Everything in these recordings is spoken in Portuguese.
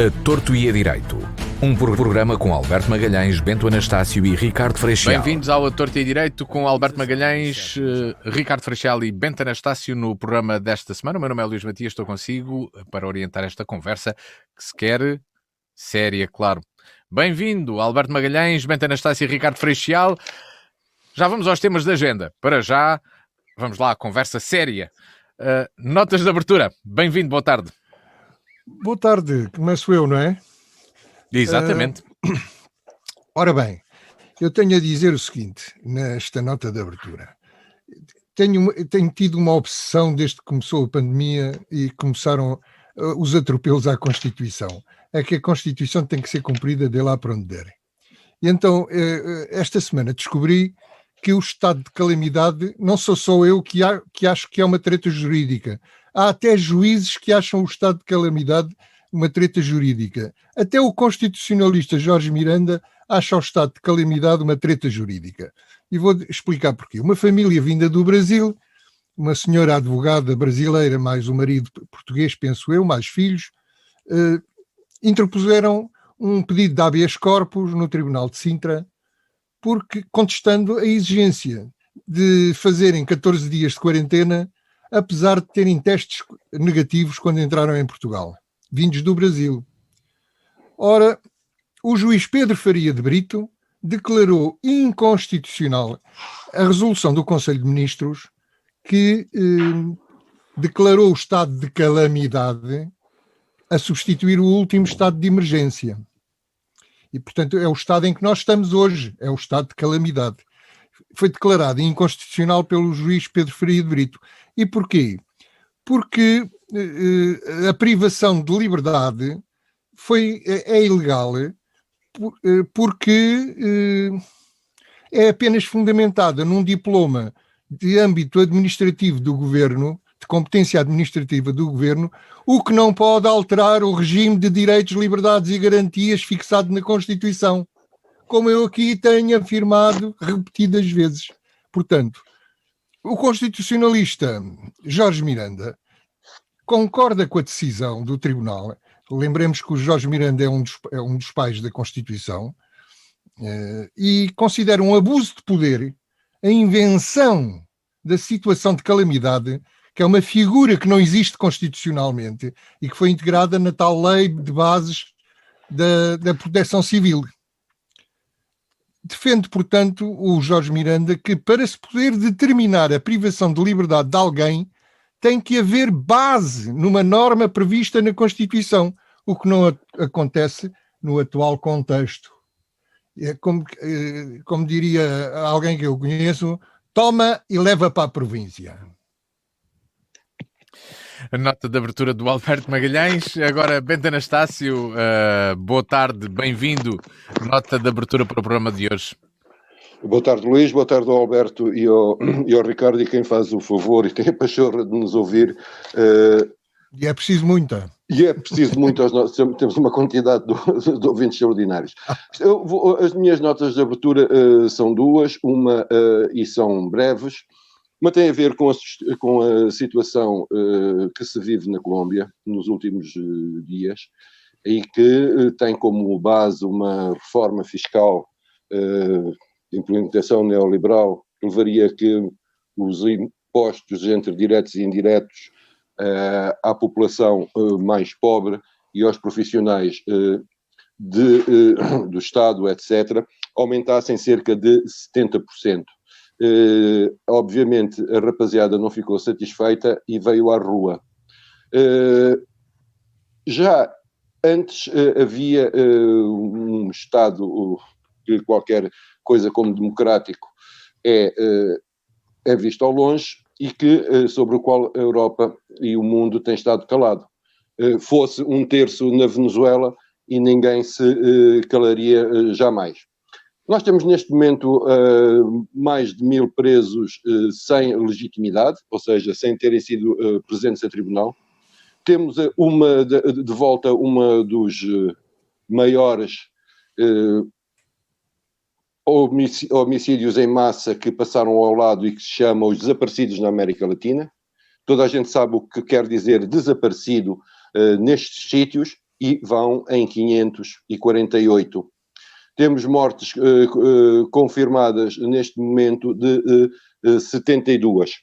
A Torto e a Direito. Um programa com Alberto Magalhães, Bento Anastácio e Ricardo Freixal. Bem-vindos ao A Torto e a Direito com Alberto Magalhães, Ricardo Freixal e Bento Anastácio no programa desta semana. O meu nome é Luís Matias, estou consigo para orientar esta conversa que se quer séria, claro. Bem-vindo, Alberto Magalhães, Bento Anastácio e Ricardo Freixal. Já vamos aos temas da agenda. Para já, vamos lá, conversa séria. Notas de abertura. Bem-vindo, boa tarde. Boa tarde, começo eu, não é? Exatamente. Ora bem, eu tenho a dizer o seguinte, nesta nota de abertura. Tenho tido uma obsessão desde que começou a pandemia e começaram os atropelos à Constituição. É que a Constituição tem que ser cumprida de lá para onde derem. E então, esta semana descobri que o estado de calamidade, não sou só eu que acho que é uma treta jurídica. Há até juízes que acham o estado de calamidade uma treta jurídica. Até o constitucionalista Jorge Miranda acha o estado de calamidade uma treta jurídica. E vou explicar porquê. Uma família vinda do Brasil, uma senhora advogada brasileira, mais o marido português, penso eu, mais filhos, interpuseram um pedido de habeas corpus no Tribunal de Sintra, porque contestando a exigência de fazerem 14 dias de quarentena, apesar de terem testes negativos quando entraram em Portugal, vindos do Brasil. Ora, o juiz Pedro Faria de Brito declarou inconstitucional a resolução do Conselho de Ministros que declarou o estado de calamidade a substituir o último estado de emergência. E, portanto, é o estado em que nós estamos hoje, é o estado de calamidade. Foi declarado inconstitucional pelo juiz Pedro Faria de Brito. E porquê? Porque a privação de liberdade é ilegal, porque é apenas fundamentada num diploma de âmbito administrativo do governo, de competência administrativa do governo, o que não pode alterar o regime de direitos, liberdades e garantias fixado na Constituição, como eu aqui tenho afirmado repetidas vezes. Portanto, o constitucionalista Jorge Miranda concorda com a decisão do Tribunal. Lembremos que o Jorge Miranda é um dos pais da Constituição e considera um abuso de poder a invenção da situação de calamidade, que é uma figura que não existe constitucionalmente e que foi integrada na tal lei de bases da proteção civil. Defende, portanto, o Jorge Miranda que para se poder determinar a privação de liberdade de alguém tem que haver base numa norma prevista na Constituição, o que não acontece no atual contexto. É como diria alguém que eu conheço, toma e leva para a província. A nota de abertura do Alberto Magalhães. Agora, Bento Anastácio, boa tarde, bem-vindo. Nota de abertura para o programa de hoje. Boa tarde, Luís, boa tarde ao Alberto e ao Ricardo, e quem faz o favor e tem a pachorra de nos ouvir. E é preciso muita. E é preciso muito, temos uma quantidade de ouvintes extraordinários. As minhas notas de abertura são duas, uma e são breves. Uma tem a ver com a situação que se vive na Colômbia nos últimos dias e que tem como base uma reforma fiscal de implementação neoliberal que levaria a que os impostos entre diretos e indiretos à população mais pobre e aos profissionais do Estado, etc., aumentassem cerca de 70%. Obviamente a rapaziada não ficou satisfeita e veio à rua. Já antes havia um Estado que qualquer coisa como democrático é visto ao longe e que, sobre o qual a Europa e o mundo têm estado calado. Fosse um terço na Venezuela e ninguém se calaria jamais. Nós temos neste momento mais de 1000 presos sem legitimidade, ou seja, sem terem sido presentes a tribunal. Temos de volta uma dos maiores homicídios em massa que passaram ao lado e que se chama os desaparecidos na América Latina. Toda a gente sabe o que quer dizer desaparecido nestes sítios. e vão em 548. Temos mortes confirmadas neste momento de 72.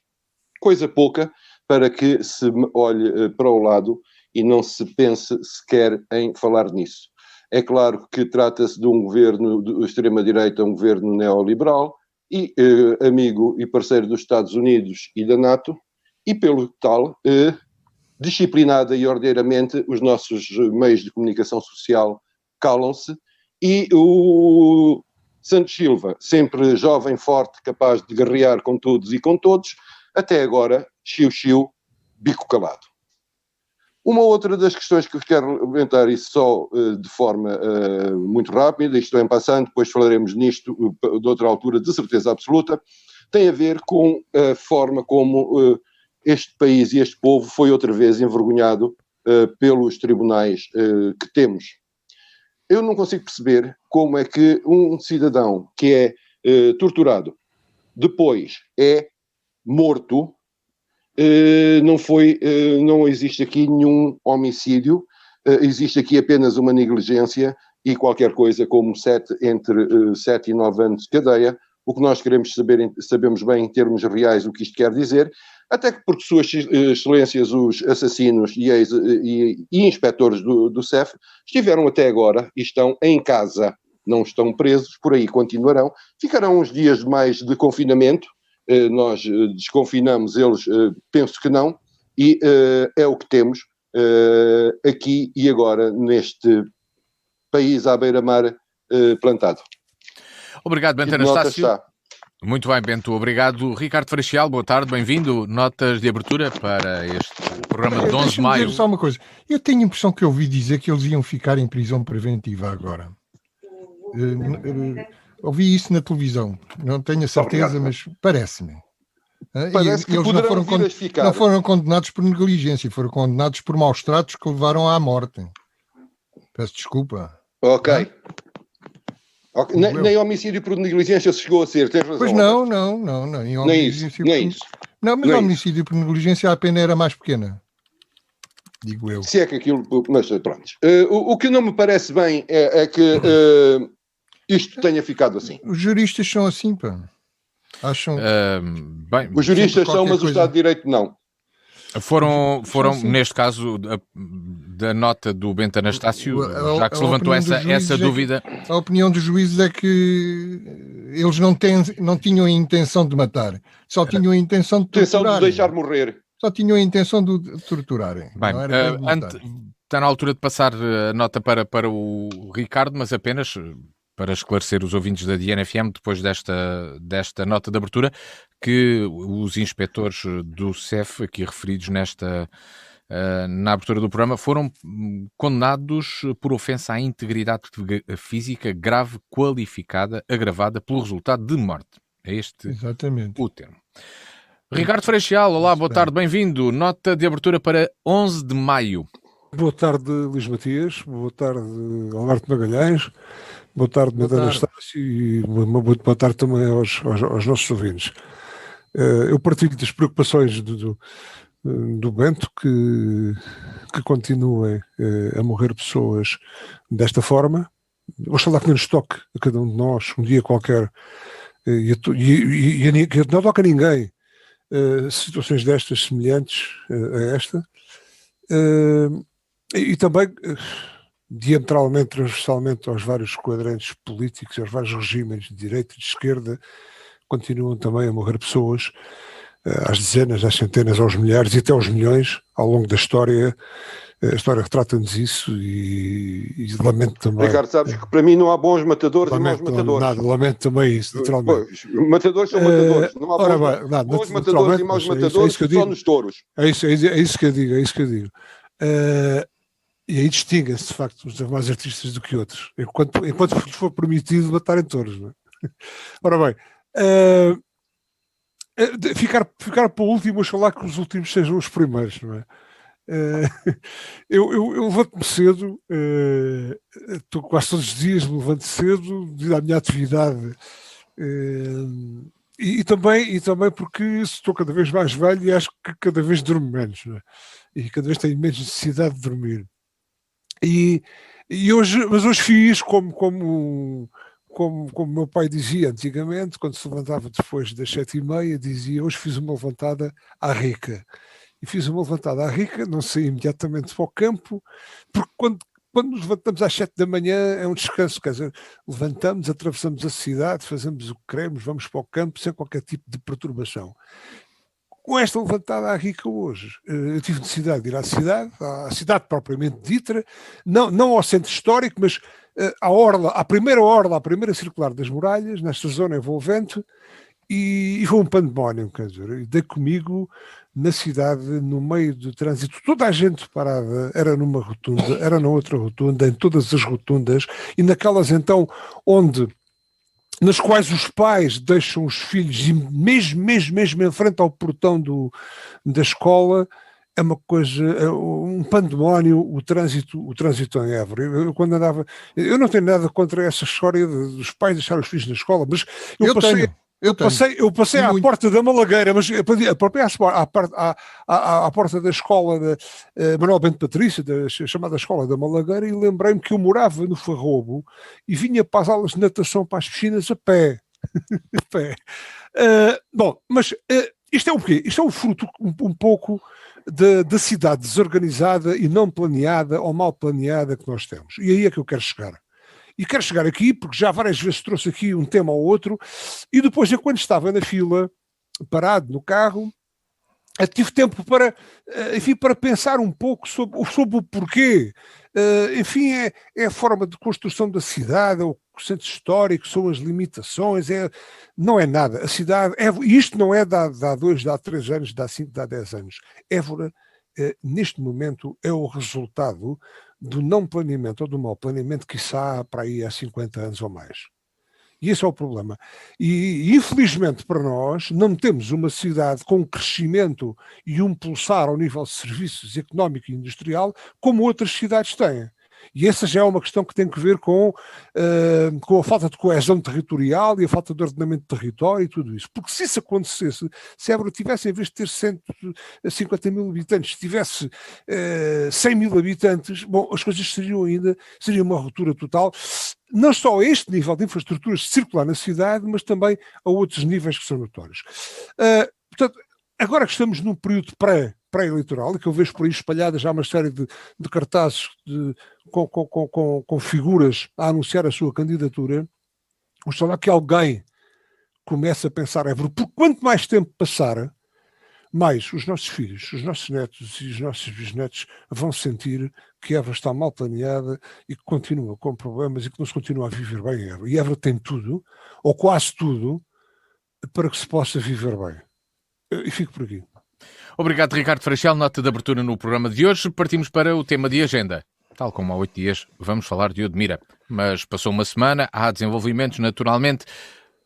Coisa pouca para que se olhe para o lado e não se pense sequer em falar nisso. É claro que trata-se de um governo de extrema-direita, um governo neoliberal e amigo e parceiro dos Estados Unidos e da NATO, e pelo tal, disciplinada e ordeiramente, os nossos meios de comunicação social calam-se, e o Santos Silva, sempre jovem, forte, capaz de guerrear com todos e com todos, até agora, chiu-chiu, bico calado. Uma outra das questões que eu quero comentar, e só de forma muito rápida, isto é em passando, depois falaremos nisto de outra altura, de certeza absoluta, tem a ver com a forma como este país e este povo foi outra vez envergonhado pelos tribunais que temos. Eu não consigo perceber como é que um cidadão que é torturado, depois é morto, não existe aqui nenhum homicídio, existe aqui apenas uma negligência e qualquer coisa como entre 7 e 9 anos de cadeia. O que nós queremos saber, sabemos bem em termos reais o que isto quer dizer, até que porque suas excelências, os assassinos e inspectores do CEF estiveram até agora e estão em casa, não estão presos, por aí continuarão, ficarão uns dias mais de confinamento, nós desconfinamos, eles penso que não, e é o que temos aqui e agora neste país à beira-mar plantado. Obrigado, Bento Anastácio. Muito bem, Bento, obrigado. Ricardo Freixal, boa tarde, bem-vindo. Notas de abertura para este programa de 11 de maio. Dizer só uma coisa, eu tenho a impressão que eu ouvi dizer que eles iam ficar em prisão preventiva agora. Ouvi isso na televisão, não tenho a certeza, mas parece-me. Parece que eles não foram condenados por negligência, foram condenados por maus tratos que levaram à morte. Peço desculpa. Ok. Nem homicídio por negligência se chegou a ser, tens razão. Pois não. Nem isso. Não, mas homicídio por negligência a pena era mais pequena. Digo eu. Se é que aquilo... Mas pronto. O que não me parece bem é que isto tenha ficado assim. Os juristas são assim, pá. Acham... bem, os juristas são, mas o Estado de Direito não. Foram neste caso, da nota do Bento Anastácio, já que se levantou essa dúvida. A opinião dos juízes é que eles não tinham a intenção de matar, só tinham a intenção de torturar. Intenção de deixar morrer. Só tinham a intenção de torturarem. Bem, está na altura de passar a nota para o Ricardo, mas apenas para esclarecer os ouvintes da DNFM, depois desta nota de abertura, que os inspectores do CEF, aqui referidos na abertura do programa, foram condenados por ofensa à integridade física grave, qualificada, agravada pelo resultado de morte. É este exatamente o termo. Ricardo Freixal, olá, boa tarde, bem-vindo. Nota de abertura para 11 de maio. Boa tarde, Luís Matias. Boa tarde, Alberto Magalhães. Boa tarde, Bento Anastácio, e uma boa tarde também aos nossos ouvintes. Eu partilho das preocupações do Bento que continuem a morrer pessoas desta forma. Oxalá que não nos toque a cada um de nós, um dia qualquer, e que não toque a ninguém situações destas semelhantes a esta. E também... diametralmente, transversalmente aos vários quadrantes políticos, aos vários regimes de direita e de esquerda, continuam também a morrer pessoas, às dezenas, às centenas, aos milhares e até aos milhões, ao longo da história. A história retrata-nos isso e lamento também. Ricardo, sabes que para mim não há bons matadores e maus matadores. Lamento também isso, naturalmente. Pois, matadores são matadores, não há bons matadores e maus matadores, só nos touros. É isso que eu digo. E aí distinguem-se, de facto, uns mais artistas do que outros, enquanto for permitido matarem touros. Não é? Ora bem, ficar para o último, oxalá que os últimos sejam os primeiros, não é? Eu levanto-me cedo, estou quase todos os dias, me levanto cedo, devido à minha atividade, e também porque estou cada vez mais velho e acho que cada vez durmo menos, não é? E cada vez tenho menos necessidade de dormir. E hoje, mas hoje fiz como meu pai dizia antigamente, quando se levantava depois das 7h30, dizia: hoje fiz uma levantada à rica. E fiz uma levantada à rica, não saí imediatamente para o campo, porque quando nos levantamos às 7 da manhã é um descanso, quer dizer, levantamos, atravessamos a cidade, fazemos o que queremos, vamos para o campo sem qualquer tipo de perturbação. Com esta levantada à rica hoje, eu tive necessidade de ir à cidade propriamente dita, não ao centro histórico, mas à primeira circular das muralhas, nesta zona envolvente, e foi um pandemónio, quer dizer, dei comigo na cidade, no meio do trânsito, toda a gente parada, era numa rotunda, era na outra rotunda, em todas as rotundas, e naquelas então nas quais os pais deixam os filhos, e mesmo em frente ao portão da escola, é uma coisa, um pandemónio, o trânsito em Évora. Quando andava, eu não tenho nada contra essa história dos pais deixar os filhos na escola, mas eu passei à porta da Malagueira, mas à porta da escola da Manuel Bento Patrício, chamada Escola da Malagueira, e lembrei-me que eu morava no Farrobo e vinha para as aulas de natação, para as piscinas, a pé. Bom, mas isto é o quê? Isto é o fruto um pouco da cidade desorganizada e não planeada ou mal planeada que nós temos. E aí é que eu quero chegar. E quero chegar aqui, porque já várias vezes trouxe aqui um tema ou outro, e depois, enquanto estava na fila, parado no carro, tive tempo para pensar um pouco sobre o porquê. Enfim, é a forma de construção da cidade, o centro histórico, são as limitações, não é nada. A cidade, isto não é de há 2, de há 3 anos, de há 5, de há 10 anos. Évora, neste momento, é o resultado do não planeamento ou do mau planeamento que está para aí há 50 anos ou mais. E esse é o problema. E infelizmente para nós não temos uma cidade com um crescimento e um pulsar ao nível de serviços económico e industrial como outras cidades têm. E essa já é uma questão que tem que ver com a falta de coesão territorial e a falta de ordenamento de território e tudo isso. Porque se isso acontecesse, se Évora tivesse, em vez de ter 150 mil habitantes, tivesse 100 mil habitantes, bom, as coisas seria uma ruptura total, não só a este nível de infraestruturas circular na cidade, mas também a outros níveis que são notórios. Portanto, agora que estamos num período pré-eleitoral, e que eu vejo por aí espalhadas já uma série de cartazes com figuras a anunciar a sua candidatura, vamos falar que alguém começa a pensar, porque quanto mais tempo passar, mais os nossos filhos, os nossos netos e os nossos bisnetos vão sentir que Évora está mal planeada e que continua com problemas e que não se continua a viver bem em Évora. E Évora tem tudo, ou quase tudo, para que se possa viver bem. E fico por aqui. Obrigado, Ricardo Freixel. Nota de abertura no programa de hoje. Partimos para o tema de agenda. Tal como há 8 dias, vamos falar de Odmira. Mas passou uma semana, há desenvolvimentos, naturalmente.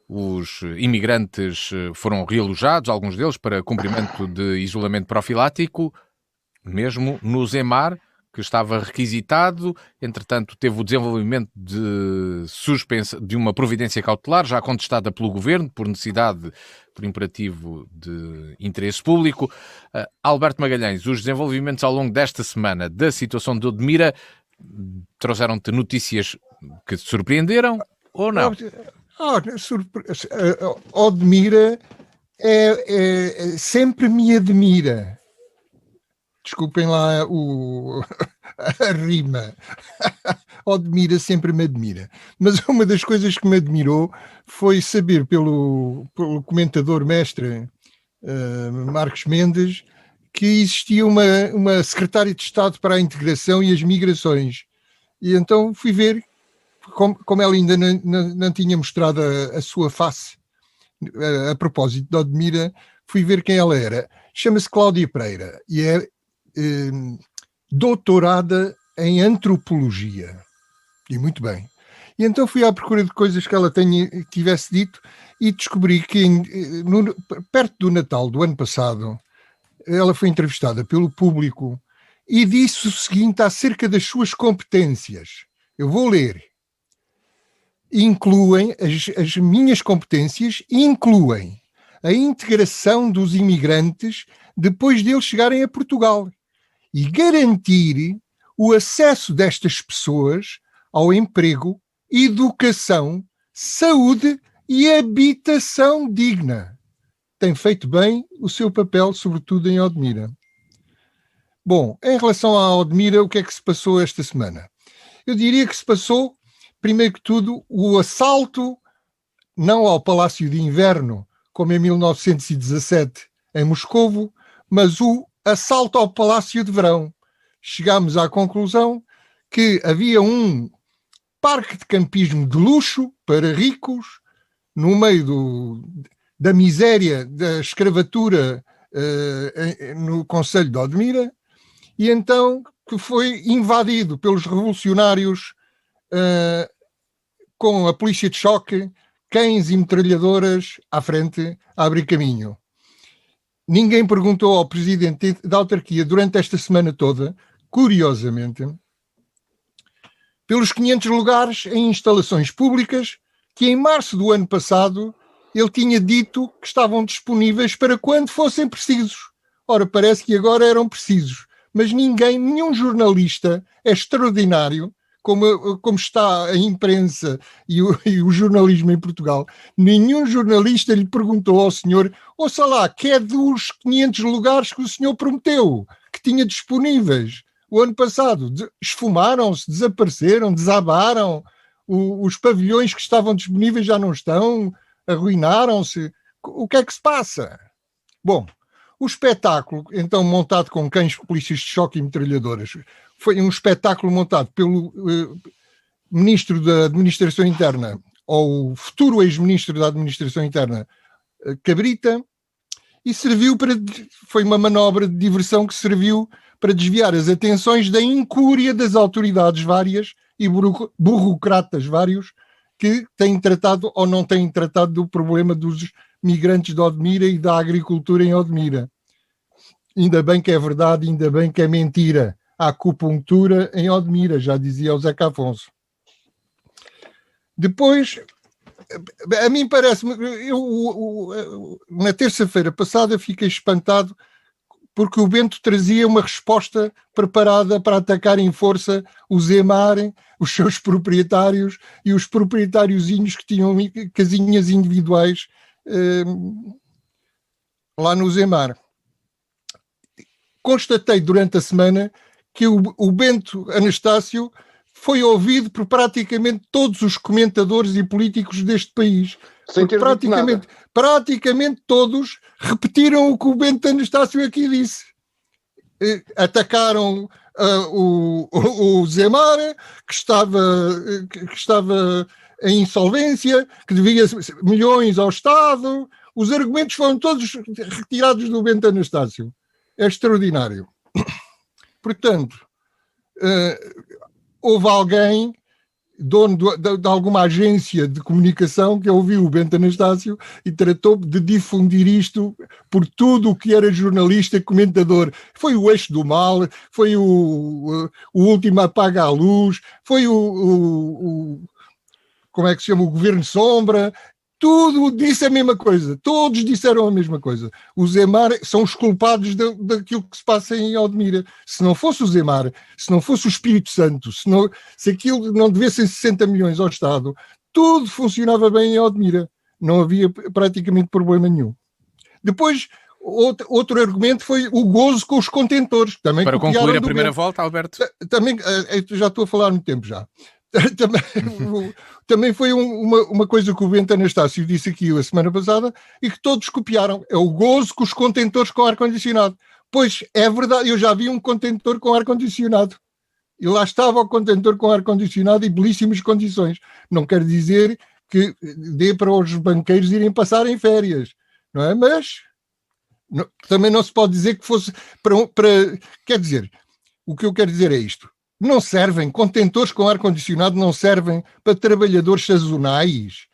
Os imigrantes foram realojados, alguns deles, para cumprimento de isolamento profilático, mesmo no Zemar, que estava requisitado. Entretanto, teve o desenvolvimento de uma providência cautelar, já contestada pelo Governo, por imperativo de interesse público. Alberto Magalhães, os desenvolvimentos ao longo desta semana da situação de Odmira trouxeram-te notícias que te surpreenderam ou não? Odmira sempre me admira. Desculpem lá a rima. Odmira sempre me admira. Mas uma das coisas que me admirou foi saber pelo comentador mestre Marcos Mendes que existia uma secretária de Estado para a Integração e as Migrações. E então fui ver, como ela ainda não tinha mostrado a sua face a propósito de Odmira, fui ver quem ela era. Chama-se Cláudia Pereira e é doutorada em antropologia. E muito bem. E então fui à procura de coisas que ela tivesse dito e descobri que perto do Natal do ano passado ela foi entrevistada pelo Público e disse o seguinte acerca das suas competências. Eu vou ler. As minhas competências incluem a integração dos imigrantes depois deles chegarem a Portugal e garantir o acesso destas pessoas ao emprego, educação, saúde e habitação digna. Tem feito bem o seu papel, sobretudo em Odmira. Bom, em relação a Odmira, o que é que se passou esta semana? Eu diria que se passou, primeiro que tudo, o assalto, não ao Palácio de Inverno, como em 1917 em Moscovo, mas o assalto ao Palácio de Verão. Chegámos à conclusão que havia um parque de campismo de luxo para ricos, no meio da miséria, da escravatura no concelho de Odmira, e então que foi invadido pelos revolucionários com a polícia de choque, cães e metralhadoras à frente a abrir caminho. Ninguém perguntou ao presidente da autarquia durante esta semana toda, curiosamente, pelos 500 lugares em instalações públicas que em março do ano passado ele tinha dito que estavam disponíveis para quando fossem precisos. Ora, parece que agora eram precisos, mas nenhum jornalista é extraordinário, como está a imprensa e o jornalismo em Portugal, nenhum jornalista lhe perguntou ao senhor, ouça lá, que é dos 500 lugares que o senhor prometeu, que tinha disponíveis o ano passado. Esfumaram-se, desapareceram, desabaram, os pavilhões que estavam disponíveis já não estão, arruinaram-se. O que é que se passa? Bom, o espetáculo, então, montado com cães, polícias de choque e metralhadoras, foi um espetáculo montado pelo ministro da Administração Interna, ou futuro ex-ministro da Administração Interna, Cabrita, e foi uma manobra de diversão que serviu para desviar as atenções da incúria das autoridades várias e burocratas vários que têm tratado ou não têm tratado do problema dos migrantes de Odmira e da agricultura em Odmira. Ainda bem que é verdade, ainda bem que é mentira. Há acupuntura em Odmira, já dizia o Zeca Afonso. Depois, a mim parece-me, na terça-feira passada fiquei espantado porque o Bento trazia uma resposta preparada para atacar em força o Zemar, os seus proprietários e os proprietáriozinhos que tinham casinhas individuais lá no Zemar. Constatei durante a semana que o Bento Anastácio foi ouvido por praticamente todos os comentadores e políticos deste país. Sem ter praticamente todos repetiram o que o Bento Anastácio aqui disse. Atacaram o Zemar, que estava em insolvência, que devia milhões ao Estado. Os argumentos foram todos retirados do Bento Anastácio. É extraordinário. Portanto, houve alguém, dono de alguma agência de comunicação, que ouviu o Bento Anastácio e tratou de difundir isto por tudo o que era jornalista, comentador. Foi o Eixo do Mal, foi o Último Apaga a Luz, foi como é que se chama? O Governo Sombra. Tudo disse a mesma coisa. Todos disseram a mesma coisa. Os Zemar são os culpados daquilo que se passa em Odmira. Se não fosse o Zemar, se não fosse o Espírito Santo, se aquilo não devessem 60 milhões ao Estado, tudo funcionava bem em Odmira. Não havia praticamente problema nenhum. Depois, outro argumento foi o gozo com os contentores. Também para concluir a primeira volta, Alberto. Também, já estou a falar há muito tempo já. Também foi uma coisa que o Bento Anastácio disse aqui a semana passada e que todos copiaram. É o gozo com os contentores com ar-condicionado. Pois é verdade, eu já vi um contentor com ar-condicionado. E lá estava o contentor com ar-condicionado e belíssimas condições. Não quer dizer que dê para os banqueiros irem passar em férias, não é? Mas também não se pode dizer que fosse para... Quer dizer, o que eu quero dizer é isto. Não servem, contentores com ar-condicionado não servem para trabalhadores sazonais.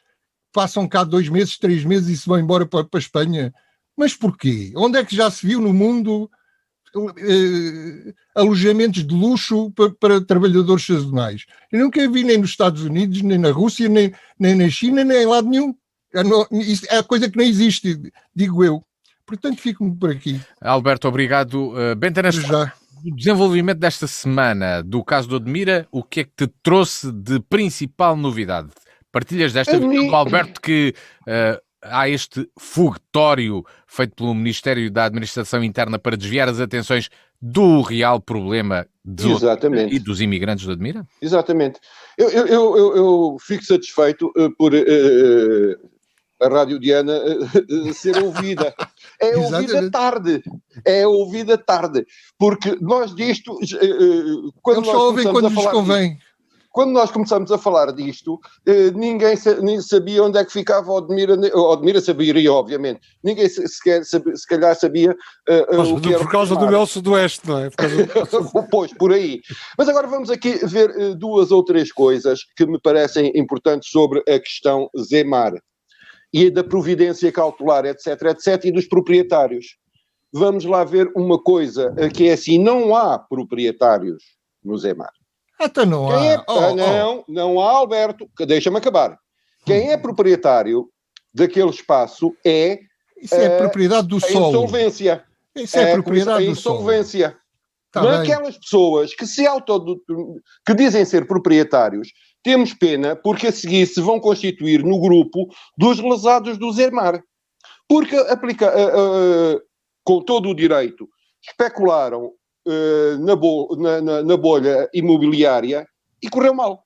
Passam cá 2 meses, 3 meses e se vão embora para a Espanha. Mas porquê? Onde é que já se viu no mundo alojamentos de luxo para trabalhadores sazonais? Eu nunca vi nem nos Estados Unidos, nem na Rússia, nem na China, nem em lado nenhum. É coisa que não existe, digo eu. Portanto, fico-me por aqui. Alberto, obrigado. Bento Anastácio. O desenvolvimento desta semana do caso do Admira, o que é que te trouxe de principal novidade? Partilhas desta visão do Alberto que há este foguetório feito pelo Ministério da Administração Interna para desviar as atenções do real problema e dos imigrantes do Admira? Exatamente. Eu fico satisfeito por a Rádio Diana ser ouvida. É ouvida tarde. Porque nós disto... Eles só ouvem quando lhes convém. Quando nós começamos a falar disto, ninguém sabia onde é que ficava o Admira. O Admira saberia, obviamente. Ninguém se calhar sabia o que era. Por causa do Mel Sudoeste, não é? Pois, por aí. Mas agora vamos aqui ver 2 ou 3 coisas que me parecem importantes sobre a questão Zemar e da providência cautelar, etc, etc, e dos proprietários. Vamos lá ver uma coisa que é assim, não há proprietários no Zemar. Até não há. Não há, Alberto. Deixa-me acabar. Quem é proprietário daquele espaço é... Isso é propriedade do solo. Insolvência. Isso é propriedade do solo. Insolvência. Aquelas pessoas que que dizem ser proprietários, temos pena porque a seguir se vão constituir no grupo dos lesados do Zemar. Porque com todo o direito, especularam na bolha imobiliária e correu mal.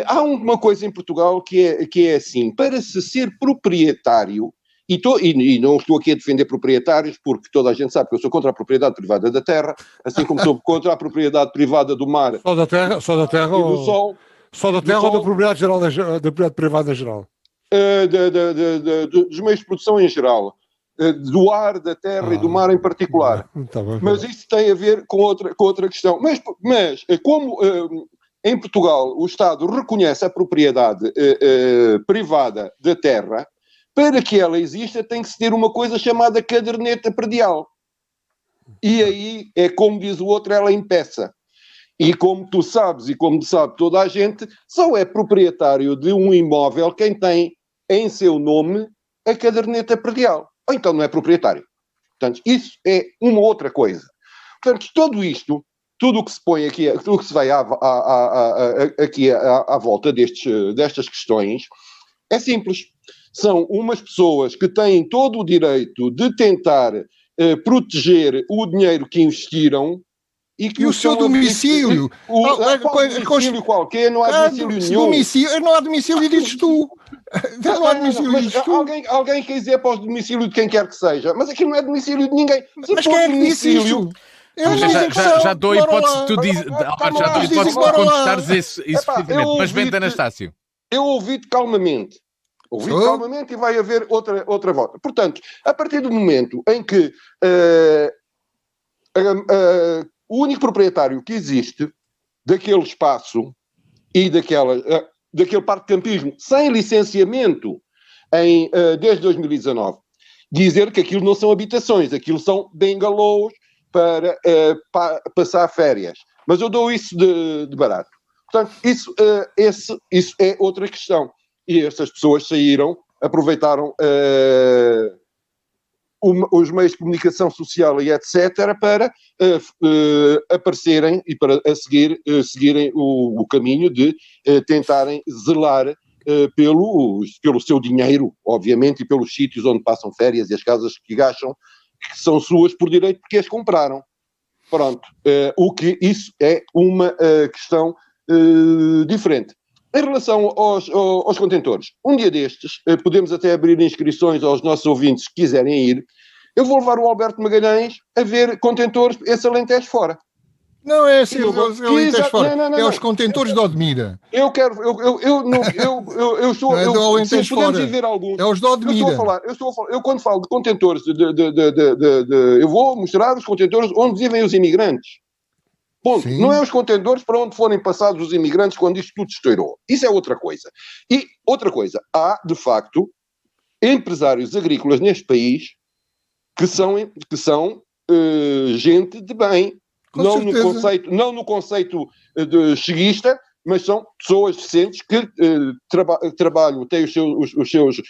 Há uma coisa em Portugal que é assim, para se ser proprietário, e não estou aqui a defender proprietários, porque toda a gente sabe que eu sou contra a propriedade privada da terra, assim como sou contra a propriedade privada do mar. Só da terra e do sol. Só da terra ou da propriedade geral, da propriedade privada em geral? Dos meios de produção em geral. Do ar, da terra e do mar em particular. Mas isso tem a ver com outra questão. Mas como em Portugal o Estado reconhece a propriedade privada da terra, para que ela exista tem que se ter uma coisa chamada caderneta predial. E aí é como diz o outro, ela impeça. E como tu sabes e como sabe toda a gente, só é proprietário de um imóvel quem tem em seu nome a caderneta predial. Ou então não é proprietário. Portanto, isso é uma outra coisa. Portanto, tudo o que se põe aqui, tudo o que se vai aqui à volta destas questões, é simples. São umas pessoas que têm todo o direito de tentar proteger o dinheiro que investiram e o seu domicílio. Domicílio qualquer, não há domicílio nenhum. Não há domicílio, dizes tu. Não há domicílio, dizes tu. Alguém quer dizer para o domicílio de quem quer que seja, mas aqui não é domicílio de ninguém. Mas quem é que disse isso? Já dou a hipótese que tu dizes, já dou a hipótese de contestares isso efetivamente, mas Bento Anastácio. Eu ouvi-te calmamente. E vai haver outra volta. Portanto, a partir do momento em que o único proprietário que existe daquele espaço e daquele parque de campismo sem licenciamento desde 2019, dizer que aquilo não são habitações, aquilo são bungalows para passar férias. Mas eu dou isso de barato. Portanto, isso é outra questão. E essas pessoas aproveitaram os meios de comunicação social e etc. para aparecerem e para seguirem o caminho de tentarem zelar pelo seu dinheiro, obviamente, e pelos sítios onde passam férias e as casas que acham que são suas por direito porque as compraram. Pronto. Isso é uma questão diferente. Em relação aos contentores, um dia destes, podemos até abrir inscrições aos nossos ouvintes que quiserem ir. Eu vou levar o Alberto Magalhães a ver contentores, esse Alentejo fora. Não é assim, Alentejo fora. Não. É os contentores de Odmira. Eu quero, eu estou, não é do Alentejo podemos fora. Ir ver alguns. É os de Odmira. Eu quando falo de contentores, eu vou mostrar os contentores onde vivem os imigrantes. Ponto. Sim. Não é os contentores para onde forem passados os imigrantes quando isto tudo estourou. Isso é outra coisa. E outra coisa, há, de facto, empresários agrícolas neste país que são gente de bem. Não no conceito de cheguista, mas são pessoas decentes que trabalham, têm os seus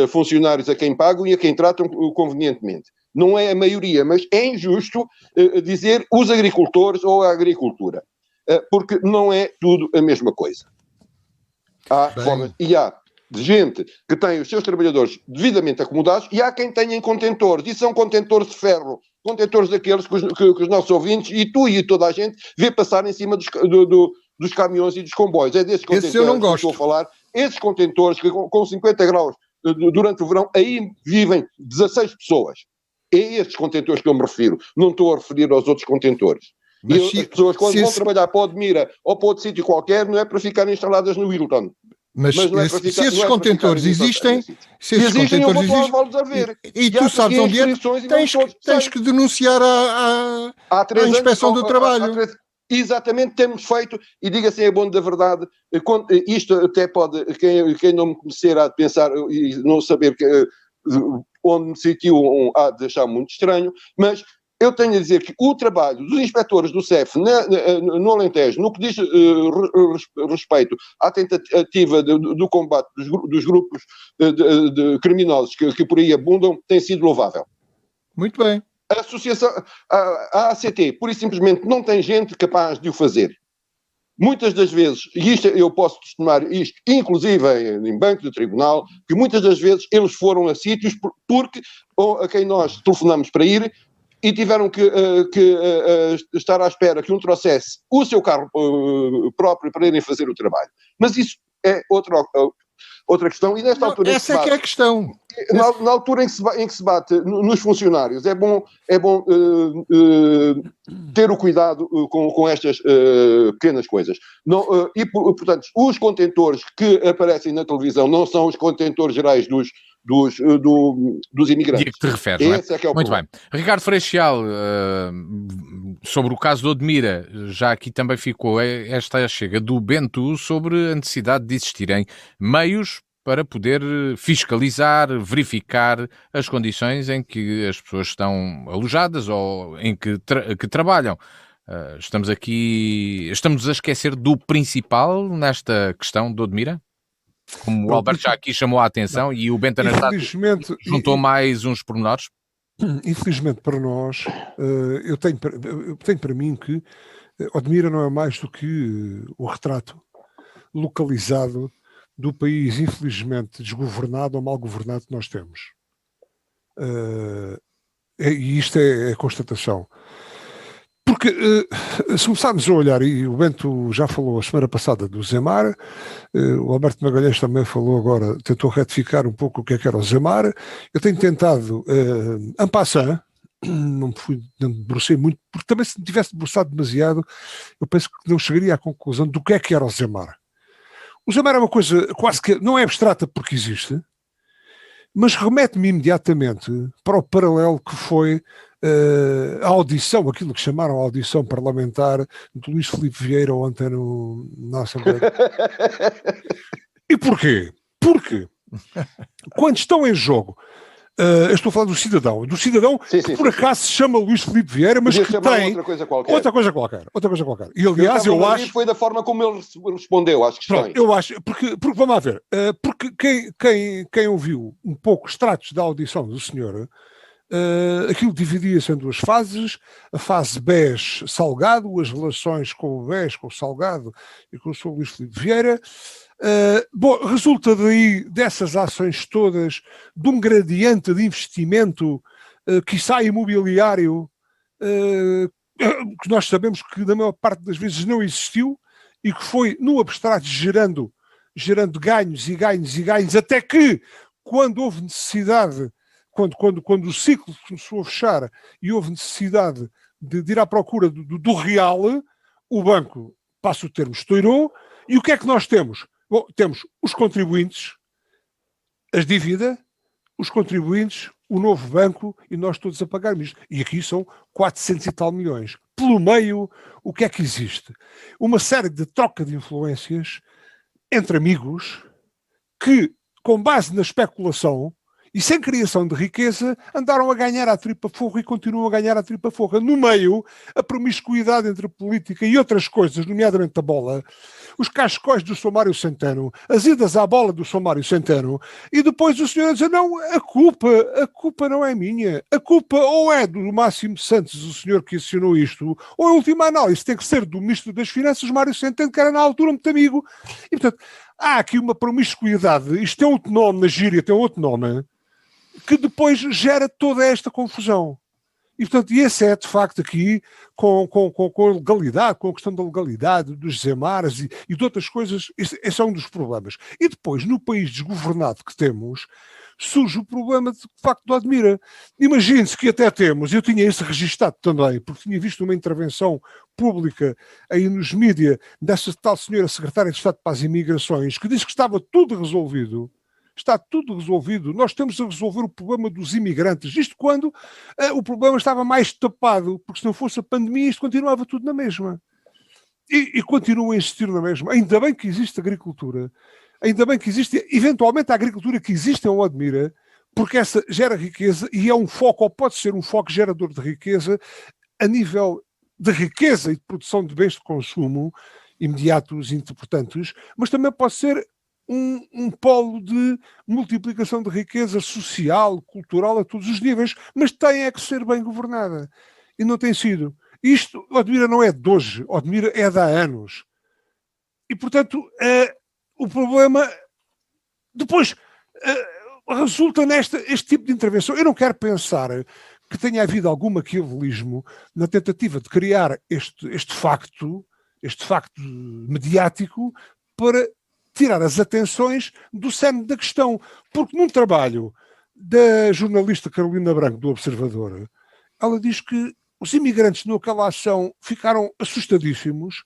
funcionários a quem pagam e a quem tratam convenientemente. Não é a maioria, mas é injusto dizer os agricultores ou a agricultura, porque não é tudo a mesma coisa. Há formas, e há gente que tem os seus trabalhadores devidamente acomodados e há quem tenha em contentores, e são contentores de ferro, contentores daqueles que os nossos ouvintes e tu e toda a gente vê passar em cima dos caminhões e dos comboios. É desses contentores eu não gosto. que estou a falar. Esses contentores que com 50 graus durante o verão, aí vivem 16 pessoas. É estes contentores que eu me refiro. Não estou a referir aos outros contentores. Mas as pessoas, quando vão trabalhar para o Admira ou para outro sítio qualquer, não é para ficarem instaladas no Hilton. Mas não é para se esses contentores existem, se existem, eu vou levá-los a ver. E tu sabes onde é, tens que denunciar à Inspeção do Trabalho. Exatamente, temos feito, e diga-se a bom da verdade, isto até pode, quem não me conhecer há de pensar e não saber onde me sentiu, há de achar muito estranho, mas eu tenho a dizer que o trabalho dos inspectores do CEF no Alentejo, no que diz respeito à tentativa do combate dos grupos de criminosos que por aí abundam, tem sido louvável. Muito bem. A associação, a ACT, pura e simplesmente não tem gente capaz de o fazer. Muitas das vezes, e isto eu posso testemunhar isto, inclusive em banco de tribunal, que muitas das vezes eles foram a sítios porque a quem nós telefonamos para ir e tiveram que estar à espera que um trouxesse o seu carro próprio para irem fazer o trabalho. Mas isso é outra questão. E nesta altura essa é que é a questão. Na altura em que se bate nos funcionários, é bom ter o cuidado com estas pequenas coisas. Não, e, portanto, os contentores que aparecem na televisão não são os contentores gerais dos imigrantes. E a que te referes, não é? Esse é que é o Muito problema. bem. Ricardo Freixal, sobre o caso do Admira, já aqui também ficou esta chega do Bento sobre a necessidade de existirem meios para poder fiscalizar, verificar as condições em que as pessoas estão alojadas ou em que trabalham. Estamos a esquecer do principal nesta questão do Admira? Como o Alberto já aqui chamou a atenção e o Bento Anastácio juntou mais uns pormenores? Infelizmente para nós, eu tenho para mim que Admira não é mais do que o retrato localizado do país, infelizmente, desgovernado ou mal governado que nós temos. E isto é a constatação. Porque se começarmos a olhar, e o Bento já falou a semana passada do Zemar, o Alberto Magalhães também falou agora, tentou retificar um pouco o que era o Zemar. Eu tenho tentado, en passant, não me debrucei muito, porque também se me tivesse debruçado demasiado, eu penso que não chegaria à conclusão do que era o Zemar. O Zemar é uma coisa quase que não é abstrata porque existe, mas remete-me imediatamente para o paralelo que foi a audição, aquilo que chamaram a audição parlamentar de Luís Filipe Vieira ontem na Assembleia. E porquê? Porque quando estão em jogo, eu estou a falar do cidadão que por acaso se chama Luís Filipe Vieira, mas que tem outra coisa qualquer. E aliás, eu acho... Foi da forma como ele respondeu às questões. Eu acho, porque vamos lá ver, porque quem ouviu um pouco extratos da audição do senhor, aquilo dividia-se em duas fases, a fase BES-Salgado, as relações com o BES, com o Salgado e com o Sr. Luís Filipe Vieira. Resulta daí, dessas ações todas, de um gradiente de investimento quiçá imobiliário, que nós sabemos que na maior parte das vezes não existiu e que foi no abstrato gerando ganhos e ganhos e ganhos, até que quando houve necessidade, quando o ciclo começou a fechar e houve necessidade de ir à procura do real, o banco, passo o termo, estourou. E o que é que nós temos? Bom, temos os contribuintes, as dívidas, os contribuintes, o novo banco e nós todos a pagarmos isto. E aqui são 400 e tal milhões. Pelo meio, o que é que existe? Uma série de troca de influências entre amigos que, com base na especulação, E sem criação de riqueza, andaram a ganhar à tripa-forra e continuam a ganhar à tripa-forra. No meio, a promiscuidade entre a política e outras coisas, nomeadamente a bola, os cascóis do Sr. Mário Centeno, as idas à bola do Sr. Mário Centeno, e depois o senhor a dizer, não, a culpa não é minha. A culpa ou é do Máximo Santos, o senhor que assinou isto, ou a última análise tem que ser do Ministro das Finanças, Mário Centeno, que era na altura muito amigo. E, portanto, há aqui uma promiscuidade, isto tem outro nome na gíria, tem outro nome, que depois gera toda esta confusão. E, portanto, esse é, de facto, aqui, com a legalidade, com a questão da legalidade, dos Zemaras e de outras coisas, esse é um dos problemas. E depois, no país desgovernado que temos, surge o problema, de facto, do Admira. Imagine-se que até temos, eu tinha isso registado também, porque tinha visto uma intervenção pública aí nos mídias dessa tal senhora secretária de Estado para as Imigrações, que disse que estava tudo resolvido. Está tudo resolvido. Nós temos a resolver o problema dos imigrantes. Isto quando o problema estava mais tapado, porque se não fosse a pandemia, isto continuava tudo na mesma. E continua a insistir na mesma. Ainda bem que existe agricultura. Ainda bem que existe, eventualmente, a agricultura que existe em Odmira, porque essa gera riqueza e é um foco, ou pode ser um foco gerador de riqueza, a nível de riqueza e de produção de bens de consumo imediatos e importantes, mas também pode ser um polo de multiplicação de riqueza social, cultural, a todos os níveis, mas tem é que ser bem governada. E não tem sido. Isto, Odmira não é de hoje, Odmira é de há anos. E, portanto, o problema depois resulta este tipo de intervenção. Eu não quero pensar que tenha havido algum maquiavelismo na tentativa de criar este facto mediático para tirar as atenções do cerne da questão. Porque num trabalho da jornalista Carolina Branco, do Observador, ela diz que os imigrantes naquela ação ficaram assustadíssimos,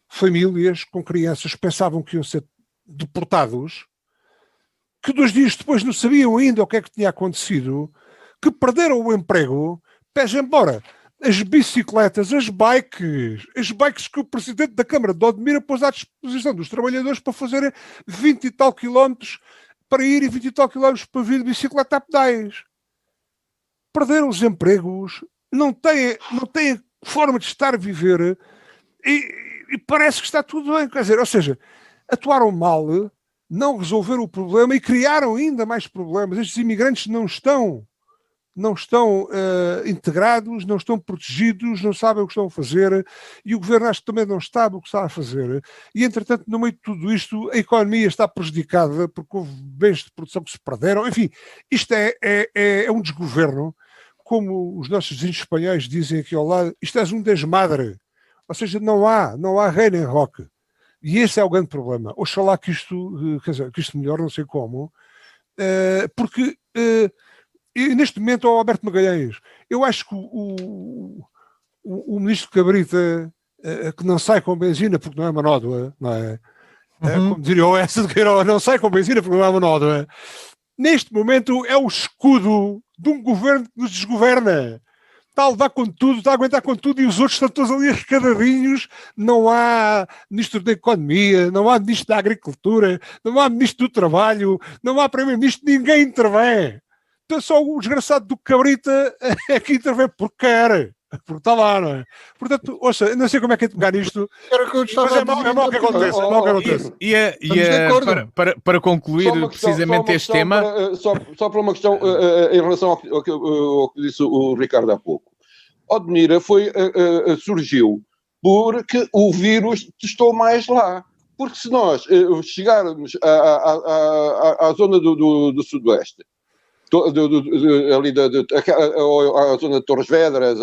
famílias com crianças pensavam que iam ser deportados, que 2 dias depois não sabiam ainda o que é que tinha acontecido, que perderam o emprego, pese embora as bicicletas, as bikes que o presidente da Câmara de Odmira pôs à disposição dos trabalhadores para fazerem 20 e tal quilómetros para ir e 20 e tal quilómetros para vir de bicicleta a pedais. Perderam os empregos, não têm forma de estar a viver e parece que está tudo bem. Quer dizer, ou seja, atuaram mal, não resolveram o problema e criaram ainda mais problemas. Estes imigrantes não estão integrados, não estão protegidos, não sabem o que estão a fazer e o governo acho que também não sabe o que está a fazer. E, entretanto, no meio de tudo isto, a economia está prejudicada porque houve bens de produção que se perderam. Enfim, isto é um desgoverno, como os nossos vizinhos espanhóis dizem aqui ao lado, isto é um desmadre. Ou seja, não há rei nem roque. E esse é o grande problema. Oxalá que isto melhore, não sei como, porque... E neste momento, ao Alberto Magalhães, eu acho que o ministro Cabrita, que não sai com benzina porque não é manódoa, não é? Como diria o S de Queiroz, não sai com benzina porque não é manódoa. Neste momento é o escudo de um governo que nos desgoverna. Está a levar com tudo, está a aguentar com tudo e os outros estão todos ali arrecadadinhos. Não há ministro da Economia, não há ministro da Agricultura, não há ministro do Trabalho, não há primeiro-ministro, ninguém intervém. Então só o desgraçado do Cabrita é que intervém porque quer, porque está lá, não é? Portanto, ouça, não sei como é que é de pegar nisto, mas é mal que acontece. Para concluir precisamente este tema... Só para uma questão em relação ao que disse o Ricardo há pouco. Odmira surgiu porque o vírus testou mais lá. Porque se nós chegarmos à zona do Sudoeste, ali a zona de Torres Vedras,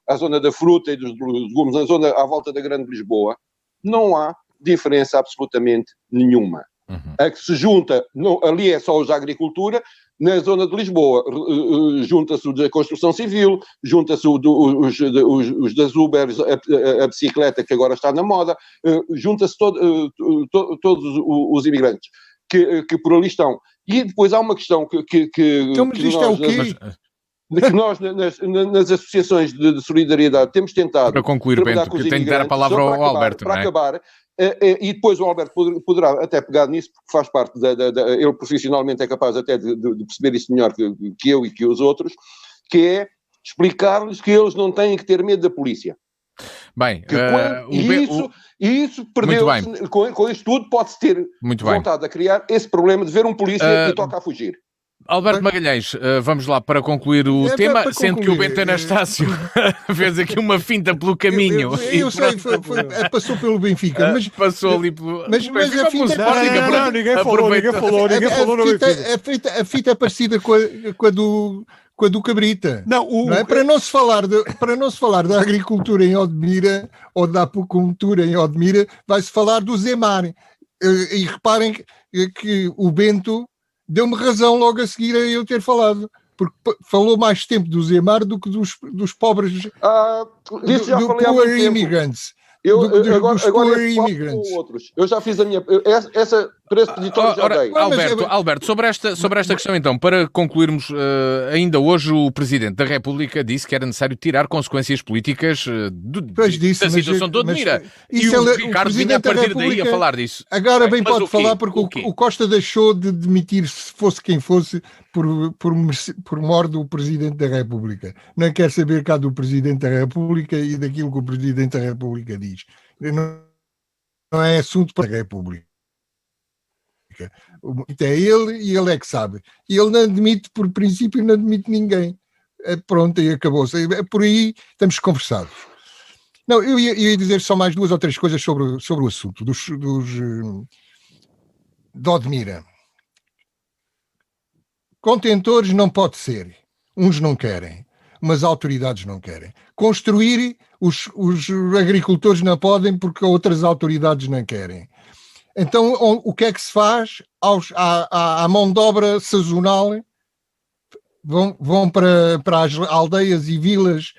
a zona da fruta e dos legumes, a zona à volta da Grande Lisboa, não há diferença absolutamente nenhuma. A que se junta, ali é só os da agricultura, na zona de Lisboa junta-se o da construção civil, junta-se os das Ubers, a bicicleta que agora está na moda, junta-se todos os imigrantes que por ali estão. E depois há uma questão que então, mas isto é o quê? de que nós nas associações de solidariedade temos tentado... Para concluir, Bento, que tenho de dar a palavra ao Alberto, para acabar, e depois o Alberto poderá até pegar nisso, porque faz parte ele profissionalmente é capaz até de perceber isso melhor que eu e que os outros, que é explicar-lhes que eles não têm que ter medo da polícia. Bem, isso perdeu-se, com isto tudo pode-se ter vontade de criar esse problema de ver um polícia e toca a fugir. Alberto Magalhães, vamos lá para concluir o tema, sendo que o Bento Anastácio fez aqui uma finta pelo caminho. Eu sei, passou pelo Benfica, mas passou ali pelo... Mas a fita não, ninguém falou no Benfica. A fita é parecida com a do Cabrita. Não é? Para não se falar da agricultura em Odmira ou da apicultura em Odmira, vai-se falar do Zemar. E reparem que o Bento deu-me razão logo a seguir a eu ter falado, porque falou mais tempo do Zemar do que dos pobres do poor immigrants. Outros. Eu já fiz a minha... Essa pré-expositória já dei. Alberto, sobre esta questão então, para concluirmos, ainda hoje o Presidente da República disse que era necessário tirar consequências políticas da situação de Odmira. E o Ricardo vinha a partir daí a falar disso. Agora bem pode falar, porque o Costa deixou de demitir, se fosse quem fosse, por mor do Presidente da República. Não quer saber cá do Presidente da República e daquilo que o Presidente da República diz. Não é assunto para a República. É ele e ele é que sabe. E ele não admite, por princípio, não admite ninguém. Pronto, e acabou-se. Por aí estamos conversados. Não, eu ia dizer só mais 2 ou 3 coisas sobre o assunto de Odmira. Contentores não pode ser. Uns não querem, mas autoridades não querem. Construir, os agricultores não podem porque outras autoridades não querem. Então, o que é que se faz? À mão de obra sazonal, vão para as aldeias e vilas,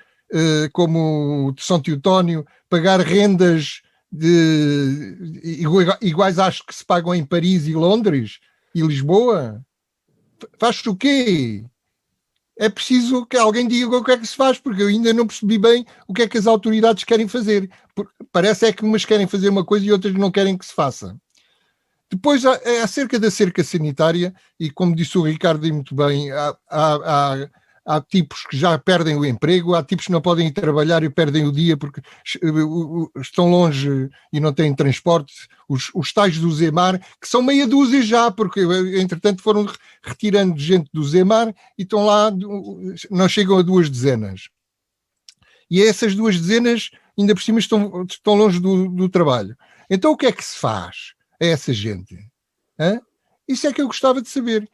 como de São Teotónio, pagar rendas iguais às que se pagam em Paris e Londres e Lisboa. Faz-se o quê? É preciso que alguém diga o que é que se faz, porque eu ainda não percebi bem o que é que as autoridades querem fazer. Parece que umas querem fazer uma coisa e outras não querem que se faça. Depois, acerca da cerca sanitária, e como disse o Ricardo muito bem, há tipos que já perdem o emprego, há tipos que não podem ir trabalhar e perdem o dia porque estão longe e não têm transporte. Os tais do Zemar, que são meia dúzia já, porque entretanto foram retirando gente do Zemar e estão lá, não chegam a 2 dezenas. E essas 2 dezenas, ainda por cima, estão longe do trabalho. Então o que é que se faz a essa gente? Hã? Isso é que eu gostava de saber.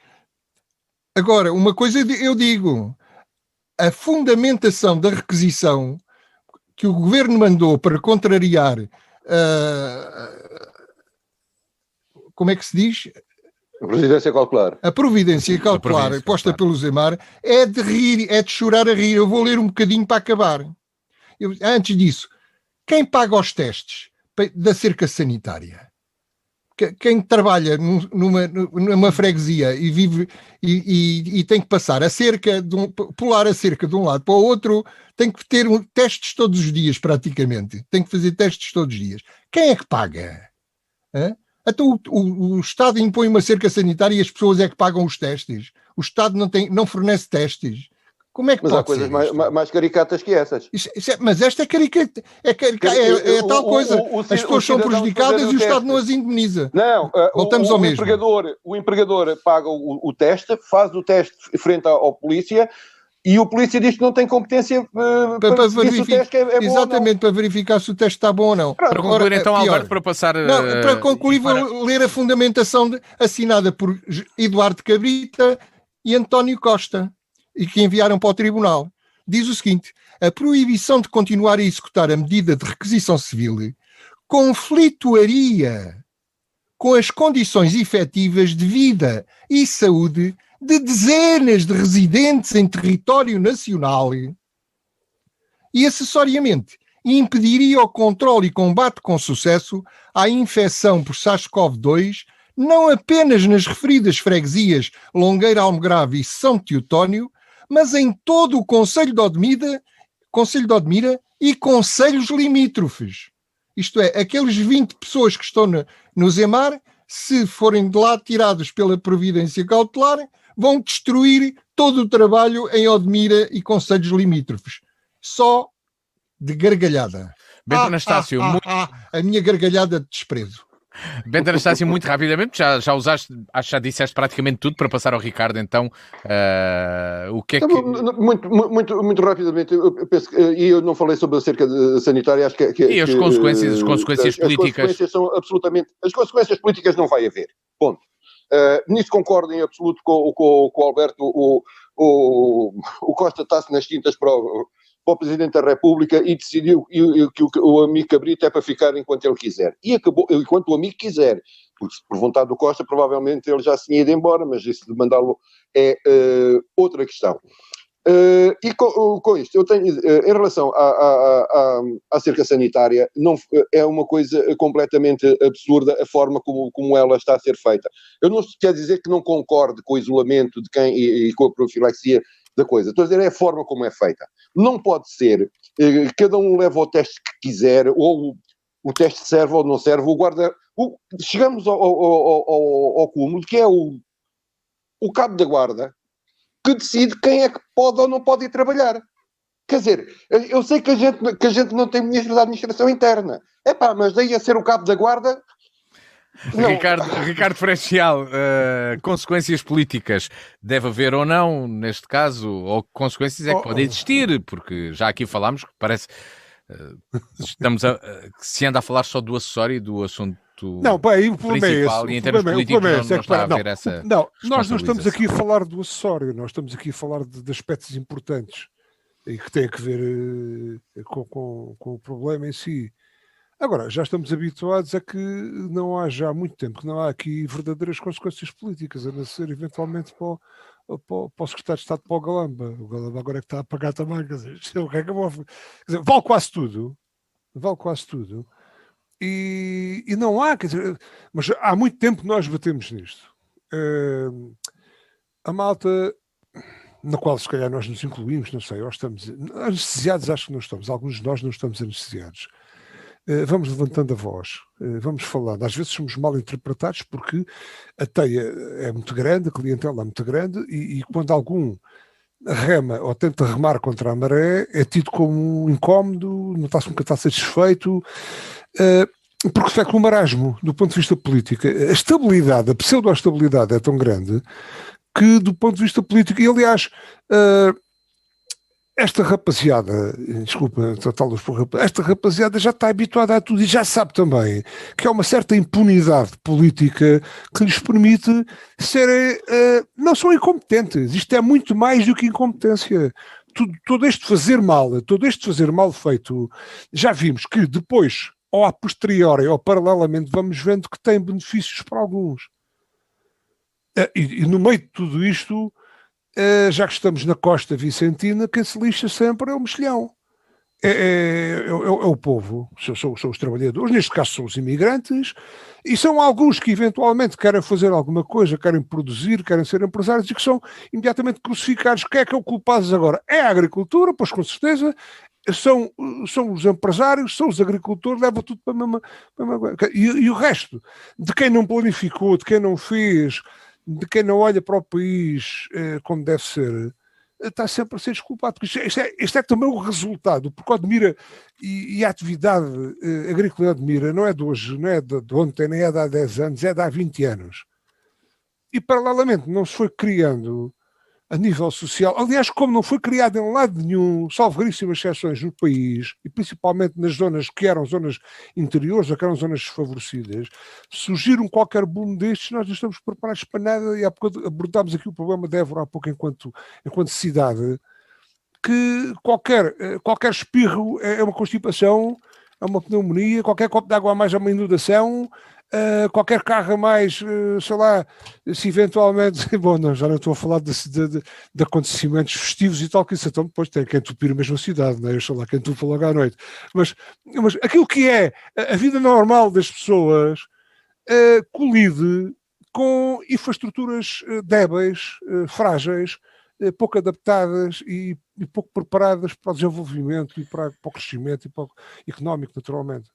Agora, uma coisa eu digo, a fundamentação da requisição que o governo mandou para contrariar, como é que se diz? A providência cautelar. A providência cautelar posta pelo Zemar é de rir, é de chorar a rir. Eu vou ler um bocadinho para acabar. Antes disso, quem paga os testes da cerca sanitária? Quem trabalha numa freguesia e vive e tem que passar a cerca, pular a cerca de um lado para o outro, tem que ter testes todos os dias praticamente. Tem que fazer testes todos os dias. Quem é que paga? Então o Estado impõe uma cerca sanitária e as pessoas é que pagam os testes. O Estado não fornece testes. Como é que mas pode há coisas ser mais caricatas que essas. Mas esta é caricata. É tal coisa. As pessoas são prejudicadas e o Estado não as indemniza. Não, voltamos ao mesmo. O empregador paga o teste, faz o teste frente ao polícia e o polícia diz que não tem competência para verificar se o teste é bom. Exatamente, para verificar se o teste está bom ou não. Para concluir então, Alberto, para passar... Para concluir, vou ler a fundamentação assinada por Eduardo Cabrita e António Costa, e que enviaram para o tribunal. Diz o seguinte: a proibição de continuar a executar a medida de requisição civil conflituaria com as condições efetivas de vida e saúde de dezenas de residentes em território nacional e, acessoriamente, impediria o controle e combate com sucesso à infecção por SARS-CoV-2 não apenas nas referidas freguesias Longueira, Almograve e São Teotónio, mas em todo o Conselho de Odmira e concelhos limítrofes. Isto é, aqueles 20 pessoas que estão no Zemar, se forem de lá tirados pela providência cautelar, vão destruir todo o trabalho em Odmira e concelhos limítrofes. Só de gargalhada. Bento Anastácio, a minha gargalhada de desprezo. Bento Anastácio, muito rapidamente, já usaste, acho que já disseste praticamente tudo para passar ao Ricardo, então o que é que... Muito rapidamente, eu penso que, e eu não falei sobre a cerca sanitária, acho que... E as consequências políticas? As consequências são absolutamente... As consequências políticas não vai haver, ponto. Nisso concordo em absoluto com o Alberto, o Costa está-se nas tintas para o Presidente da República e decidiu que o amigo Cabrita é para ficar enquanto ele quiser. E acabou, enquanto o amigo quiser. Porque por vontade do Costa, provavelmente ele já se tinha ido embora, mas isso de mandá-lo é outra questão. E com isto, eu tenho, em relação à cerca sanitária, não, é uma coisa completamente absurda a forma como ela está a ser feita. Eu não quero dizer que não concorde com o isolamento de quem e com a profilaxia da coisa. Estou a dizer, é a forma como é feita. Não pode ser, cada um leva o teste que quiser, ou o teste serve ou não serve, o guarda... chegamos ao cúmulo de que é o cabo da guarda que decide quem é que pode ou não pode ir trabalhar. Quer dizer, eu sei que a gente não tem ministro da administração interna. Mas daí a ser o cabo da guarda... Ricardo Freixal, consequências políticas deve haver ou não, neste caso, ou consequências é que podem existir, porque já aqui falámos que parece que se anda a falar só do acessório e do assunto principal, e em termos políticos não está a haver essa... Não, nós não estamos aqui a falar do acessório, nós estamos aqui a falar de aspectos importantes e que têm a ver com o problema em si. Agora, já estamos habituados a que não há já há muito tempo, que não há aqui verdadeiras consequências políticas, a não ser eventualmente para o Secretário de Estado, para o Galamba. O Galamba agora é que está a pagar também, quer dizer, vale quase tudo, e não há, quer dizer, mas há muito tempo que nós batemos nisto. A malta, na qual se calhar nós nos incluímos, não sei, ou estamos anestesiados, acho que não estamos, alguns de nós não estamos anestesiados. Vamos levantando a voz, vamos falando. Às vezes somos mal interpretados porque a teia é muito grande, a clientela é muito grande e quando algum rema ou tenta remar contra a maré é tido como incómodo, nunca está satisfeito, porque de facto o marasmo do ponto de vista político, a estabilidade, a pseudo-estabilidade é tão grande que do ponto de vista político, e aliás... esta rapaziada, desculpa, esta rapaziada já está habituada a tudo e já sabe também que há uma certa impunidade política que lhes permite serem, não são incompetentes, isto é muito mais do que incompetência. Todo este fazer mal feito, já vimos que depois, ou a posteriori, ou paralelamente, vamos vendo que tem benefícios para alguns. E no meio de tudo isto, já que estamos na costa vicentina, quem se lixa sempre é o mexilhão. É o povo, são os trabalhadores, neste caso são os imigrantes, e são alguns que eventualmente querem fazer alguma coisa, querem produzir, querem ser empresários e que são imediatamente crucificados. Quem é que é o culpado agora? É a agricultura, pois com certeza, são os empresários, são os agricultores, levam tudo para a mesma... E o resto, de quem não planificou, de quem não fez... de quem não olha para o país como deve ser, está sempre a ser desculpado. Este é também o resultado, porque Odmira e a atividade agrícola de Odmira não é de hoje, não é de ontem, nem é de há 10 anos, é de há 20 anos. E paralelamente não se foi criando a nível social, aliás, como não foi criado em lado nenhum, salvo raríssimas exceções no país, e principalmente nas zonas que eram zonas interiores ou que eram zonas desfavorecidas, surgiram qualquer boom destes, nós não estamos preparados para nada, e há pouco abordámos aqui o problema de Évora há pouco enquanto cidade, que qualquer espirro é uma constipação, é uma pneumonia, qualquer copo de água a mais é uma inundação, qualquer carro a mais, sei lá, se eventualmente, bom, não, já não estou a falar de acontecimentos festivos e tal, que isso então depois tem que entupir a mesma cidade, não é? Eu sei lá, que entupa logo à noite. Mas aquilo que é a vida normal das pessoas colide com infraestruturas débeis, frágeis, pouco adaptadas e pouco preparadas para o desenvolvimento e para o crescimento e para o económico, naturalmente.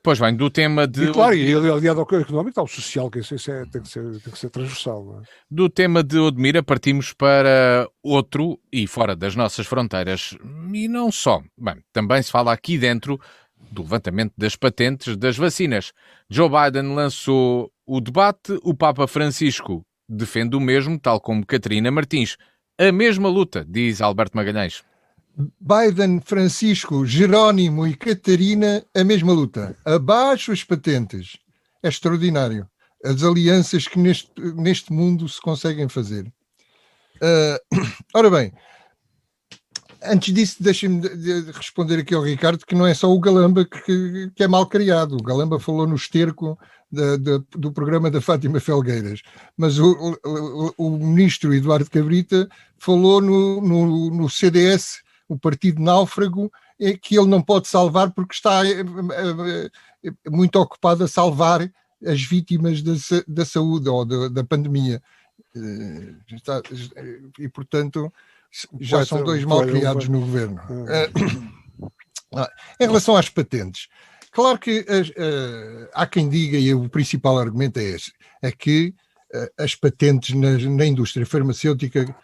Pois bem, do tema de... E claro, e aliado ao económico está o social, que isso tem que ser transversal. Não é? Do tema de Odmira partimos para outro e fora das nossas fronteiras. E não só. Bem, também se fala aqui dentro do levantamento das patentes das vacinas. Joe Biden lançou o debate, o Papa Francisco defende o mesmo, tal como Catarina Martins. A mesma luta, diz Alberto Magalhães. Biden, Francisco, Jerónimo e Catarina, a mesma luta. Abaixo as patentes. É extraordinário. As alianças que neste mundo se conseguem fazer. Ora bem, antes disso, deixem-me responder aqui ao Ricardo que não é só o Galamba que é mal criado. O Galamba falou no esterco do programa da Fátima Felgueiras, mas o ministro Eduardo Cabrita falou no CDS, o partido náufrago, que ele não pode salvar porque está muito ocupado a salvar as vítimas da saúde ou da pandemia. E, portanto, já são dois mal criados no governo. Em relação às patentes, claro que há quem diga, e o principal argumento é esse, é que as patentes na indústria farmacêutica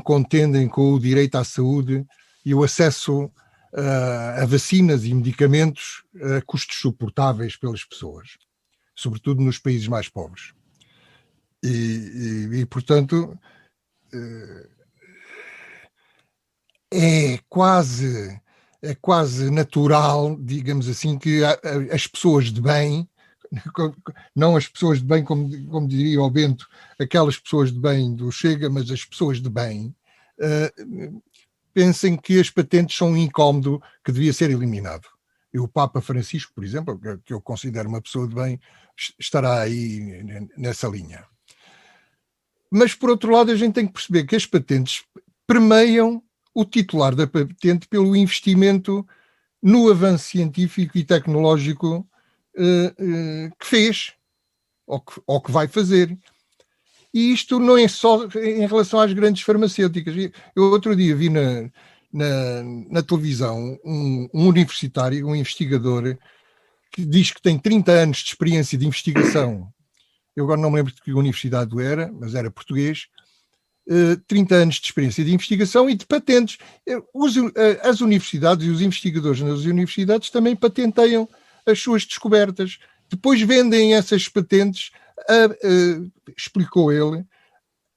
contendem com o direito à saúde e o acesso a vacinas e medicamentos a custos suportáveis pelas pessoas, sobretudo nos países mais pobres. E portanto, é quase natural, digamos assim, que as pessoas de bem, não as pessoas de bem, como diria o Bento, aquelas pessoas de bem do Chega, mas as pessoas de bem, pensem que as patentes são um incómodo que devia ser eliminado. E o Papa Francisco, por exemplo, que eu considero uma pessoa de bem, estará aí nessa linha. Mas, por outro lado, a gente tem que perceber que as patentes permeiam o titular da patente pelo investimento no avanço científico e tecnológico que fez, ou que vai fazer. E isto não é só em relação às grandes farmacêuticas. Eu outro dia vi na televisão um universitário, um investigador, que diz que tem 30 anos de experiência de investigação. Eu agora não me lembro de que universidade era, mas era português. 30 anos de experiência de investigação e de patentes. As universidades e os investigadores nas universidades também patenteiam as suas descobertas. Depois vendem essas patentes, explicou ele,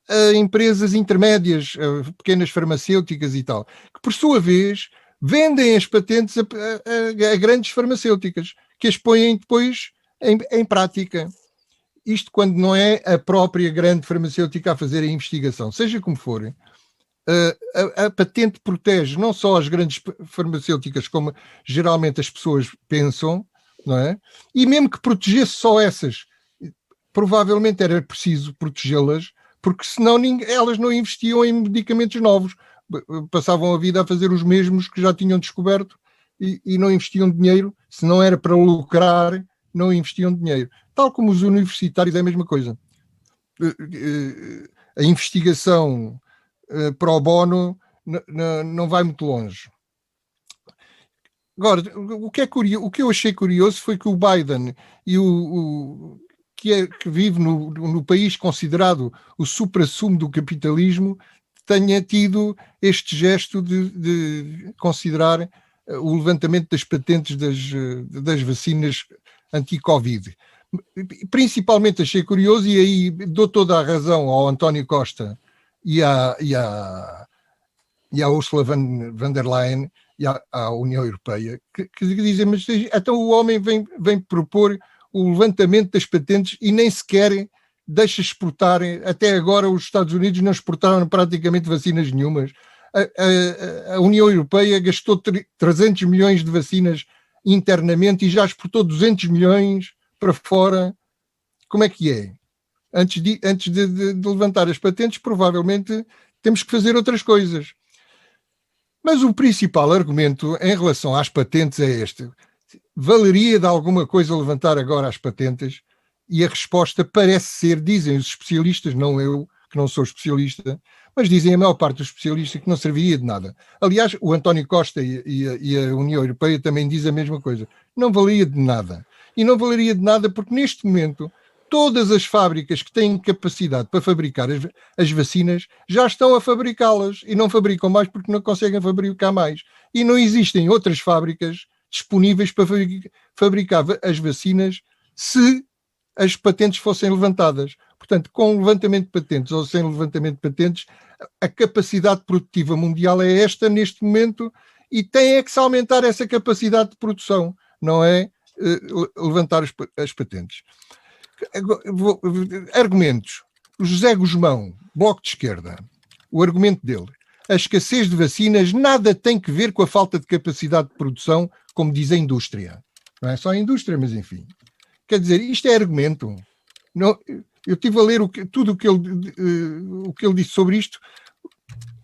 a empresas intermédias, a pequenas farmacêuticas e tal, que por sua vez vendem as patentes a grandes farmacêuticas, que as põem depois em prática. Isto quando não é a própria grande farmacêutica a fazer a investigação. Seja como for, a patente protege não só as grandes farmacêuticas, como geralmente as pessoas pensam, não é? E mesmo que protegesse só essas, provavelmente era preciso protegê-las, porque senão elas não investiam em medicamentos novos. Passavam a vida a fazer os mesmos que já tinham descoberto e não investiam dinheiro. Se não era para lucrar, não investiam dinheiro. Tal como os universitários é a mesma coisa. A investigação pro bono não vai muito longe. Agora, o que eu achei curioso foi que o Biden e que vive no país considerado o suprassumo do capitalismo tenha tido este gesto de considerar o levantamento das patentes das vacinas anti-Covid. Principalmente achei curioso, e aí dou toda a razão ao António Costa e à Ursula von der Leyen e à União Europeia, que dizem, mas então o homem vem propor o levantamento das patentes e nem sequer deixa exportar. Até agora os Estados Unidos não exportaram praticamente vacinas nenhumas. A União Europeia gastou 300 milhões de vacinas internamente e já exportou 200 milhões para fora. Como é que é? Antes de levantar as patentes, provavelmente temos que fazer outras coisas. Mas o principal argumento em relação às patentes é este. Valeria de alguma coisa levantar agora as patentes? E a resposta parece ser, dizem os especialistas, não eu, que não sou especialista, Mas dizem a maior parte dos especialistas que não serviria de nada. Aliás, o António Costa e a União Europeia também diz a mesma coisa. Não valia de nada. E não valeria de nada porque, neste momento, todas as fábricas que têm capacidade para fabricar as vacinas já estão a fabricá-las e não fabricam mais porque não conseguem fabricar mais. E não existem outras fábricas disponíveis para fabricar as vacinas se as patentes fossem levantadas. Portanto, com levantamento de patentes ou sem levantamento de patentes, a capacidade produtiva mundial é esta neste momento e tem é que se aumentar essa capacidade de produção, não é levantar as patentes. Argumentos. O José Guzmão, Bloco de Esquerda, o argumento dele, a escassez de vacinas nada tem que ver com a falta de capacidade de produção, como diz a indústria. Não é só a indústria, mas enfim. Quer dizer, isto é argumento. Não, eu estive a ler tudo o que ele disse sobre isto.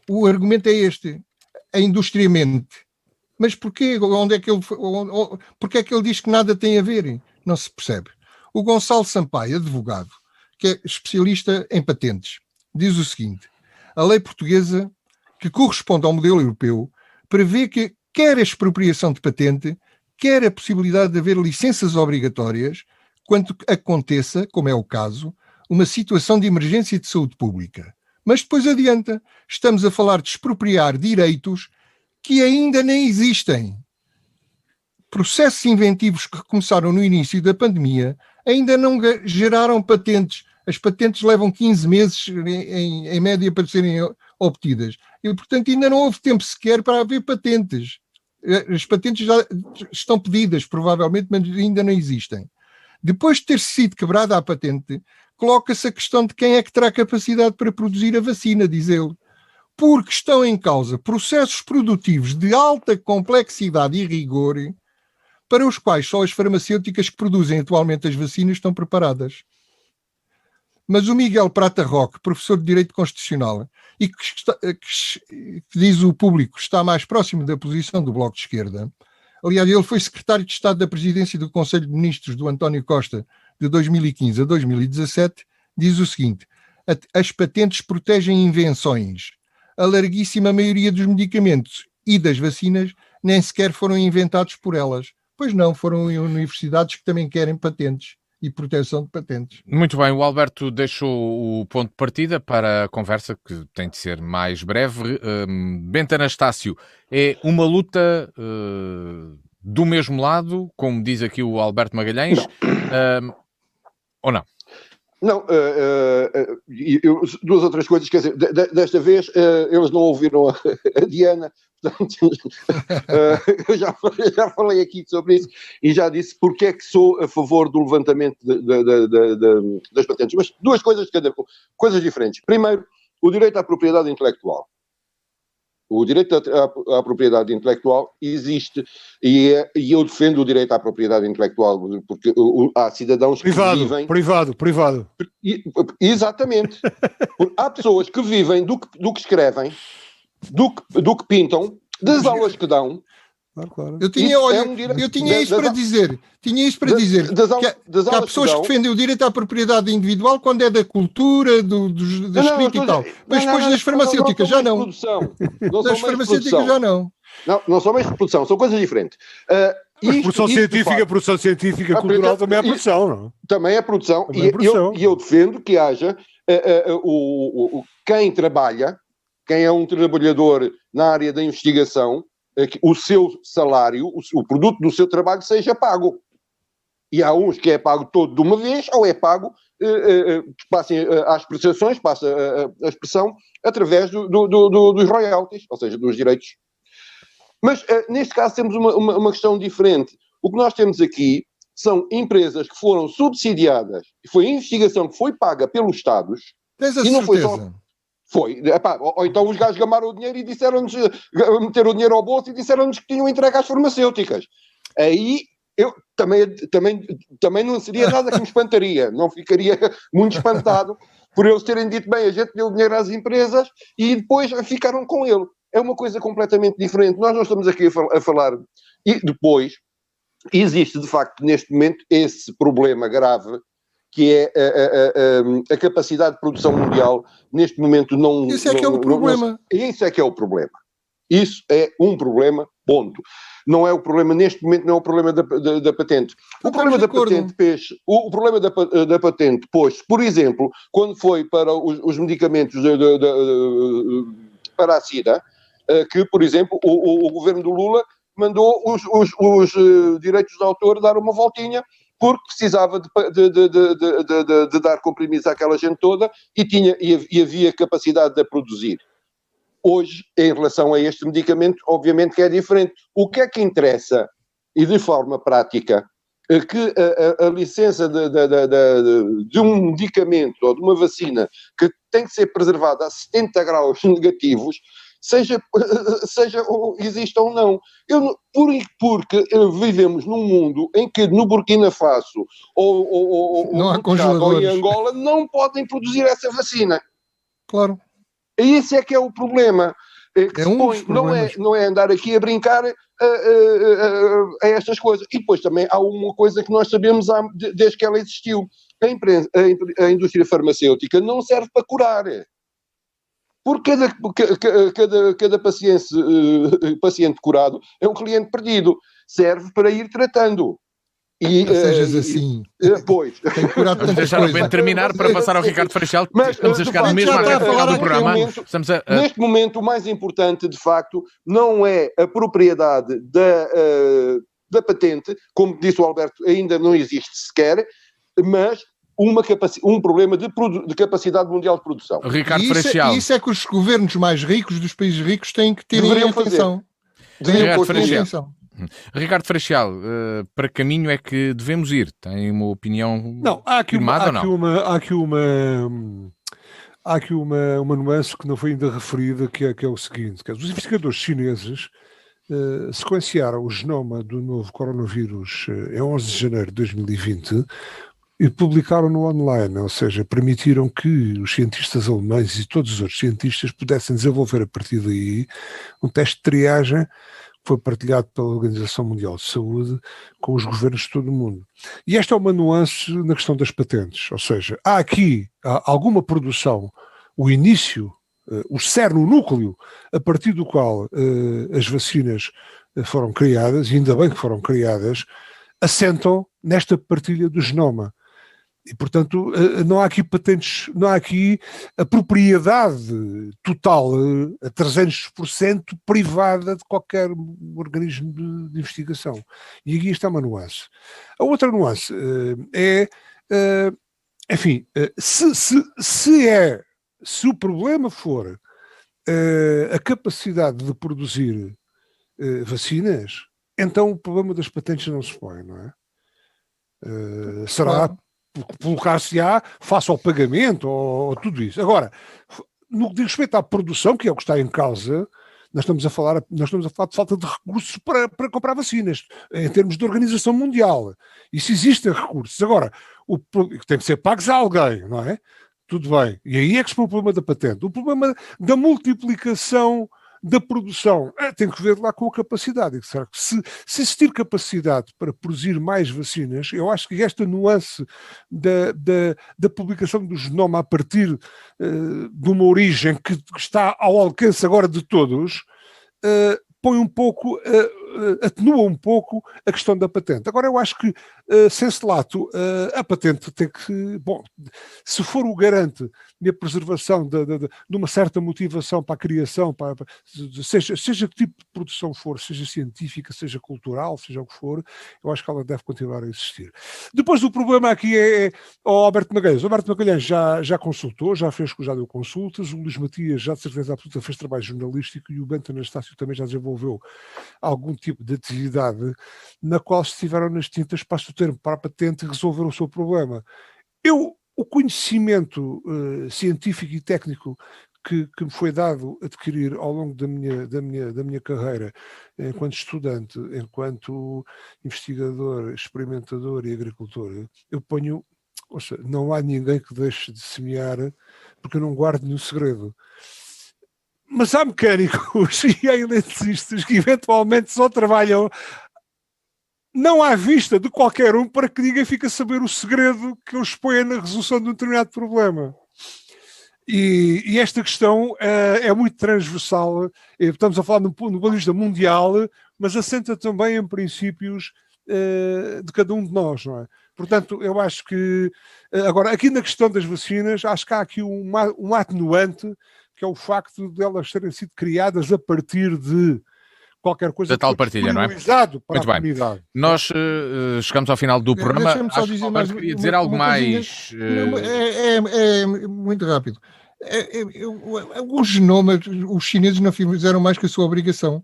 O argumento é este. A indústria mente. Mas porquê? Porquê é que ele diz que nada tem a ver? Não se percebe. O Gonçalo Sampaio, advogado, que é especialista em patentes, diz o seguinte: a lei portuguesa, que corresponde ao modelo europeu, prevê que quer a expropriação de patente, quer a possibilidade de haver licenças obrigatórias quando aconteça, como é o caso, uma situação de emergência de saúde pública. Mas depois adianta, estamos a falar de expropriar direitos que ainda nem existem. Processos inventivos que começaram no início da pandemia ainda não geraram patentes. As patentes levam 15 meses, em média, para serem obtidas. E, portanto, ainda não houve tempo sequer para haver patentes. As patentes já estão pedidas, provavelmente, mas ainda não existem. Depois de ter sido quebrada a patente, coloca-se a questão de quem é que terá capacidade para produzir a vacina, diz ele. Porque estão em causa processos produtivos de alta complexidade e rigor para os quais só as farmacêuticas que produzem atualmente as vacinas estão preparadas. Mas o Miguel Prata Roque, professor de Direito Constitucional, e que diz o público está mais próximo da posição do Bloco de Esquerda, aliás, ele foi secretário de Estado da Presidência do Conselho de Ministros do António Costa de 2015 a 2017, diz o seguinte: as patentes protegem invenções. A larguíssima maioria dos medicamentos e das vacinas nem sequer foram inventados por elas. Pois não, foram universidades que também querem patentes e proteção de patentes. Muito bem, o Alberto deixou o ponto de partida para a conversa, que tem de ser mais breve. Bento Anastácio, é uma luta do mesmo lado, como diz aqui o Alberto Magalhães, ou não? Não, duas outras coisas, quer dizer, desta vez eles não ouviram a Diana, portanto, eu já falei aqui sobre isso e já disse porque é que sou a favor do levantamento das patentes, mas duas coisas coisas diferentes. Primeiro, o direito à propriedade intelectual. O direito à propriedade intelectual existe e eu defendo o direito à propriedade intelectual porque há cidadãos que vivem... Privado. Exatamente. Há pessoas que vivem do que escrevem, do que pintam, das aulas que dão. Claro. Eu tinha isso para dizer. Que há pessoas que defendem o direito à propriedade individual quando é da cultura, da escrita e tal. Mas depois das farmacêuticas já não. Das farmacêuticas já não. Não são meios de produção, são coisas diferentes. Produção científica cultural também é produção, não? Também é produção. E eu defendo que haja quem trabalha, quem é um trabalhador na área da investigação, o seu salário, o produto do seu trabalho seja pago. E há uns que é pago todo de uma vez, ou é pago, passem às prestações, passa a expressão, através dos royalties, ou seja, dos direitos. Mas, neste caso, temos uma questão diferente. O que nós temos aqui são empresas que foram subsidiadas, foi investigação que foi paga pelos Estados. Tens a e não certeza? Foi só... Foi. Ou então os gajos gamaram o dinheiro e disseram-nos, meteram o dinheiro ao bolso e disseram-nos que tinham entregue às farmacêuticas. Aí eu também não seria nada que me espantaria. Não ficaria muito espantado por eles terem dito, bem, a gente deu dinheiro às empresas e depois ficaram com ele. É uma coisa completamente diferente. Nós não estamos aqui a falar. E depois, existe de facto neste momento esse problema grave que é a capacidade de produção mundial, neste momento não... Isso é que é o problema. Isso é que é o problema. Isso é um problema, ponto. Não é o problema, neste momento, não é o problema da patente. O problema da patente, o problema da patente, pois, por exemplo, quando foi para os medicamentos para a SIDA, que, por exemplo, o governo do Lula mandou os direitos de autor dar uma voltinha, porque precisava de dar comprimidos àquela gente toda e havia capacidade de a produzir. Hoje, em relação a este medicamento, obviamente que é diferente. O que é que interessa, e de forma prática, que a licença de um medicamento ou de uma vacina que tem que ser preservada a 70 graus negativos, exista ou não. Porque vivemos num mundo em que no Burkina Faso ou em Angola não podem produzir essa vacina. Claro. E esse é que é o problema. Não é andar aqui a brincar a estas coisas. E depois também há uma coisa que nós sabemos desde que ela existiu. A indústria farmacêutica não serve para curar. Porque cada paciente curado é um cliente perdido. Serve para ir tratando. Não sejas assim. Pois. Vamos deixar o Ben terminar para passar ao Ricardo Freixal. Estamos a chegar mesmo à reta final do programa. Neste momento, o mais importante, de facto, não é a propriedade da patente, como disse o Alberto, ainda não existe sequer, mas um problema de capacidade mundial de produção. Ricardo Freixal. Isso é que os governos mais ricos dos países ricos têm que ter atenção. Ricardo Freixal, para que caminho é que devemos ir? Tem uma opinião firmada ou não? Há aqui uma nuance que não foi ainda referida, que é o seguinte: que os investigadores chineses sequenciaram o genoma do novo coronavírus em 11 de janeiro de 2020 e publicaram-no online, ou seja, permitiram que os cientistas alemães e todos os outros cientistas pudessem desenvolver a partir daí um teste de triagem que foi partilhado pela Organização Mundial de Saúde com os governos de todo o mundo. E esta é uma nuance na questão das patentes, ou seja, há aqui alguma produção, o início, o cerne, o núcleo, a partir do qual as vacinas foram criadas, e ainda bem que foram criadas, assentam nesta partilha do genoma. E, portanto, não há aqui patentes, não há aqui a propriedade total, a 300% privada de qualquer organismo de investigação. E aqui está uma nuance. A outra nuance se o problema for a capacidade de produzir vacinas, então o problema das patentes não se põe, não é? Será colocar-se-á face ao pagamento ou tudo isso. Agora, no que diz respeito à produção, que é o que está em causa, nós estamos a falar de falta de recursos para comprar vacinas, em termos de organização mundial. E se existem recursos. Agora, tem que ser pagos a alguém, não é? Tudo bem. E aí é que se põe o problema da patente. O problema da multiplicação da produção tem que ver lá com a capacidade. Será que se existir capacidade para produzir mais vacinas, eu acho que esta nuance da publicação do genoma a partir de uma origem que está ao alcance agora de todos, põe um pouco, atenua um pouco a questão da patente. Agora, eu acho que, sense lato, a patente tem que, bom, se for o garante de preservação de uma certa motivação para a criação, seja que tipo de produção for, seja científica, seja cultural, seja o que for, eu acho que ela deve continuar a existir. Depois o problema aqui é o Alberto Magalhães. O Alberto Magalhães já consultou, já deu consultas, o Luís Matias já de certeza absoluta fez trabalho jornalístico e o Bento Anastácio também já desenvolveu algum tipo de atividade na qual estiveram nas tintas, passo o termo, para a patente e resolver o seu problema. O conhecimento científico e técnico que me foi dado adquirir ao longo da minha carreira enquanto estudante, enquanto investigador, experimentador e agricultor, eu ponho, ou seja, não há ninguém que deixe de semear porque eu não guardo nenhum segredo. Mas há mecânicos e há eletricistas que eventualmente só trabalham não à vista de qualquer um, para que ninguém fique a saber o segredo que eu exponho na resolução de um determinado problema. E esta questão é muito transversal. Estamos a falar no ponto de vista mundial, mas assenta também em princípios de cada um de nós, não é? Portanto, eu acho que... Agora, aqui na questão das vacinas, acho que há aqui um atenuante, que é o facto de elas terem sido criadas a partir de qualquer coisa da tal partilha, não é? Para muito a bem. comunidade. Nós chegamos ao final do programa. Deixa-me só dizer mais queria dizer algo mais... É muito rápido. O genoma, os chineses não fizeram mais que a sua obrigação.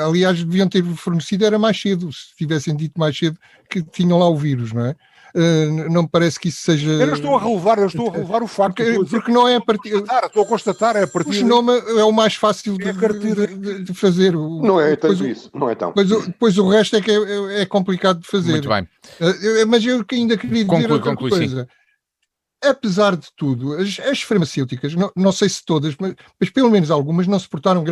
Aliás, deviam ter fornecido era mais cedo, se tivessem dito mais cedo que tinham lá o vírus, não é? Não me parece que isso seja... Eu não estou a relevar o facto. Porque não é a partir... Estou a constatar, é a partir... O genoma é o mais fácil de fazer. Não é tanto isso, não é tão. Depois o resto é que é complicado de fazer. Muito bem. Mas eu ainda queria dizer outra coisa. Sim. Apesar de tudo, as farmacêuticas, não sei se todas, mas pelo menos algumas não se portaram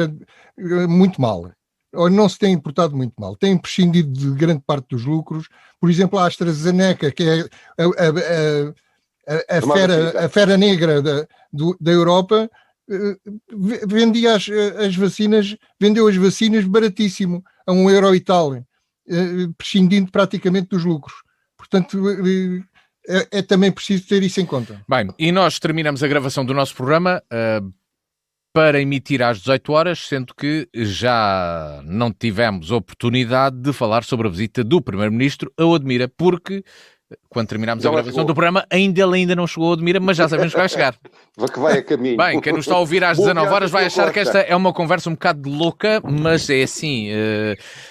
muito mal. Ou não se têm portado muito mal. Têm prescindido de grande parte dos lucros. Por exemplo, a AstraZeneca, que é a fera negra da Europa, vendia as vacinas, vendeu as vacinas baratíssimo, a €1 e tal, prescindindo praticamente dos lucros. Portanto... É também preciso ter isso em conta. Bem, e nós terminamos a gravação do nosso programa para emitir às 18 horas, sendo que já não tivemos oportunidade de falar sobre a visita do Primeiro-Ministro a Odmira, porque quando terminarmos a gravação do programa, ele ainda não chegou a Odmira, mas já sabemos que vai chegar. Que vai a caminho. Bem, quem nos está a ouvir às 19 horas vai achar que esta é uma conversa um bocado louca, mas é assim...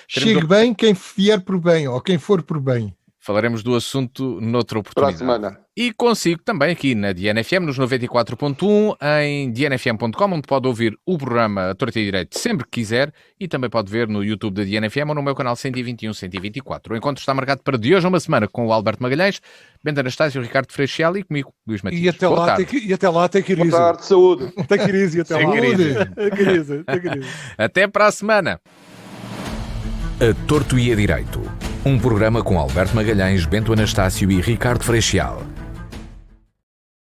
Chegue bem quem vier por bem, ou quem for por bem. Falaremos do assunto noutra oportunidade. Para a semana. E consigo também aqui na DNFM, nos 94.1, em dnfm.com, onde pode ouvir o programa Torto e Direito sempre que quiser, e também pode ver no YouTube da DNFM ou no meu canal 121, 124. O encontro está marcado para de hoje a uma semana com o Alberto Magalhães, Bento Anastácio, Ricardo Freixel e comigo, Luís Matias. E até lá tem que ir. Boa tarde, saúde. Tem que ir até lá. Até para a semana. A Torto e a Direito. Um programa com Alberto Magalhães, Bento Anastácio e Ricardo Freixel.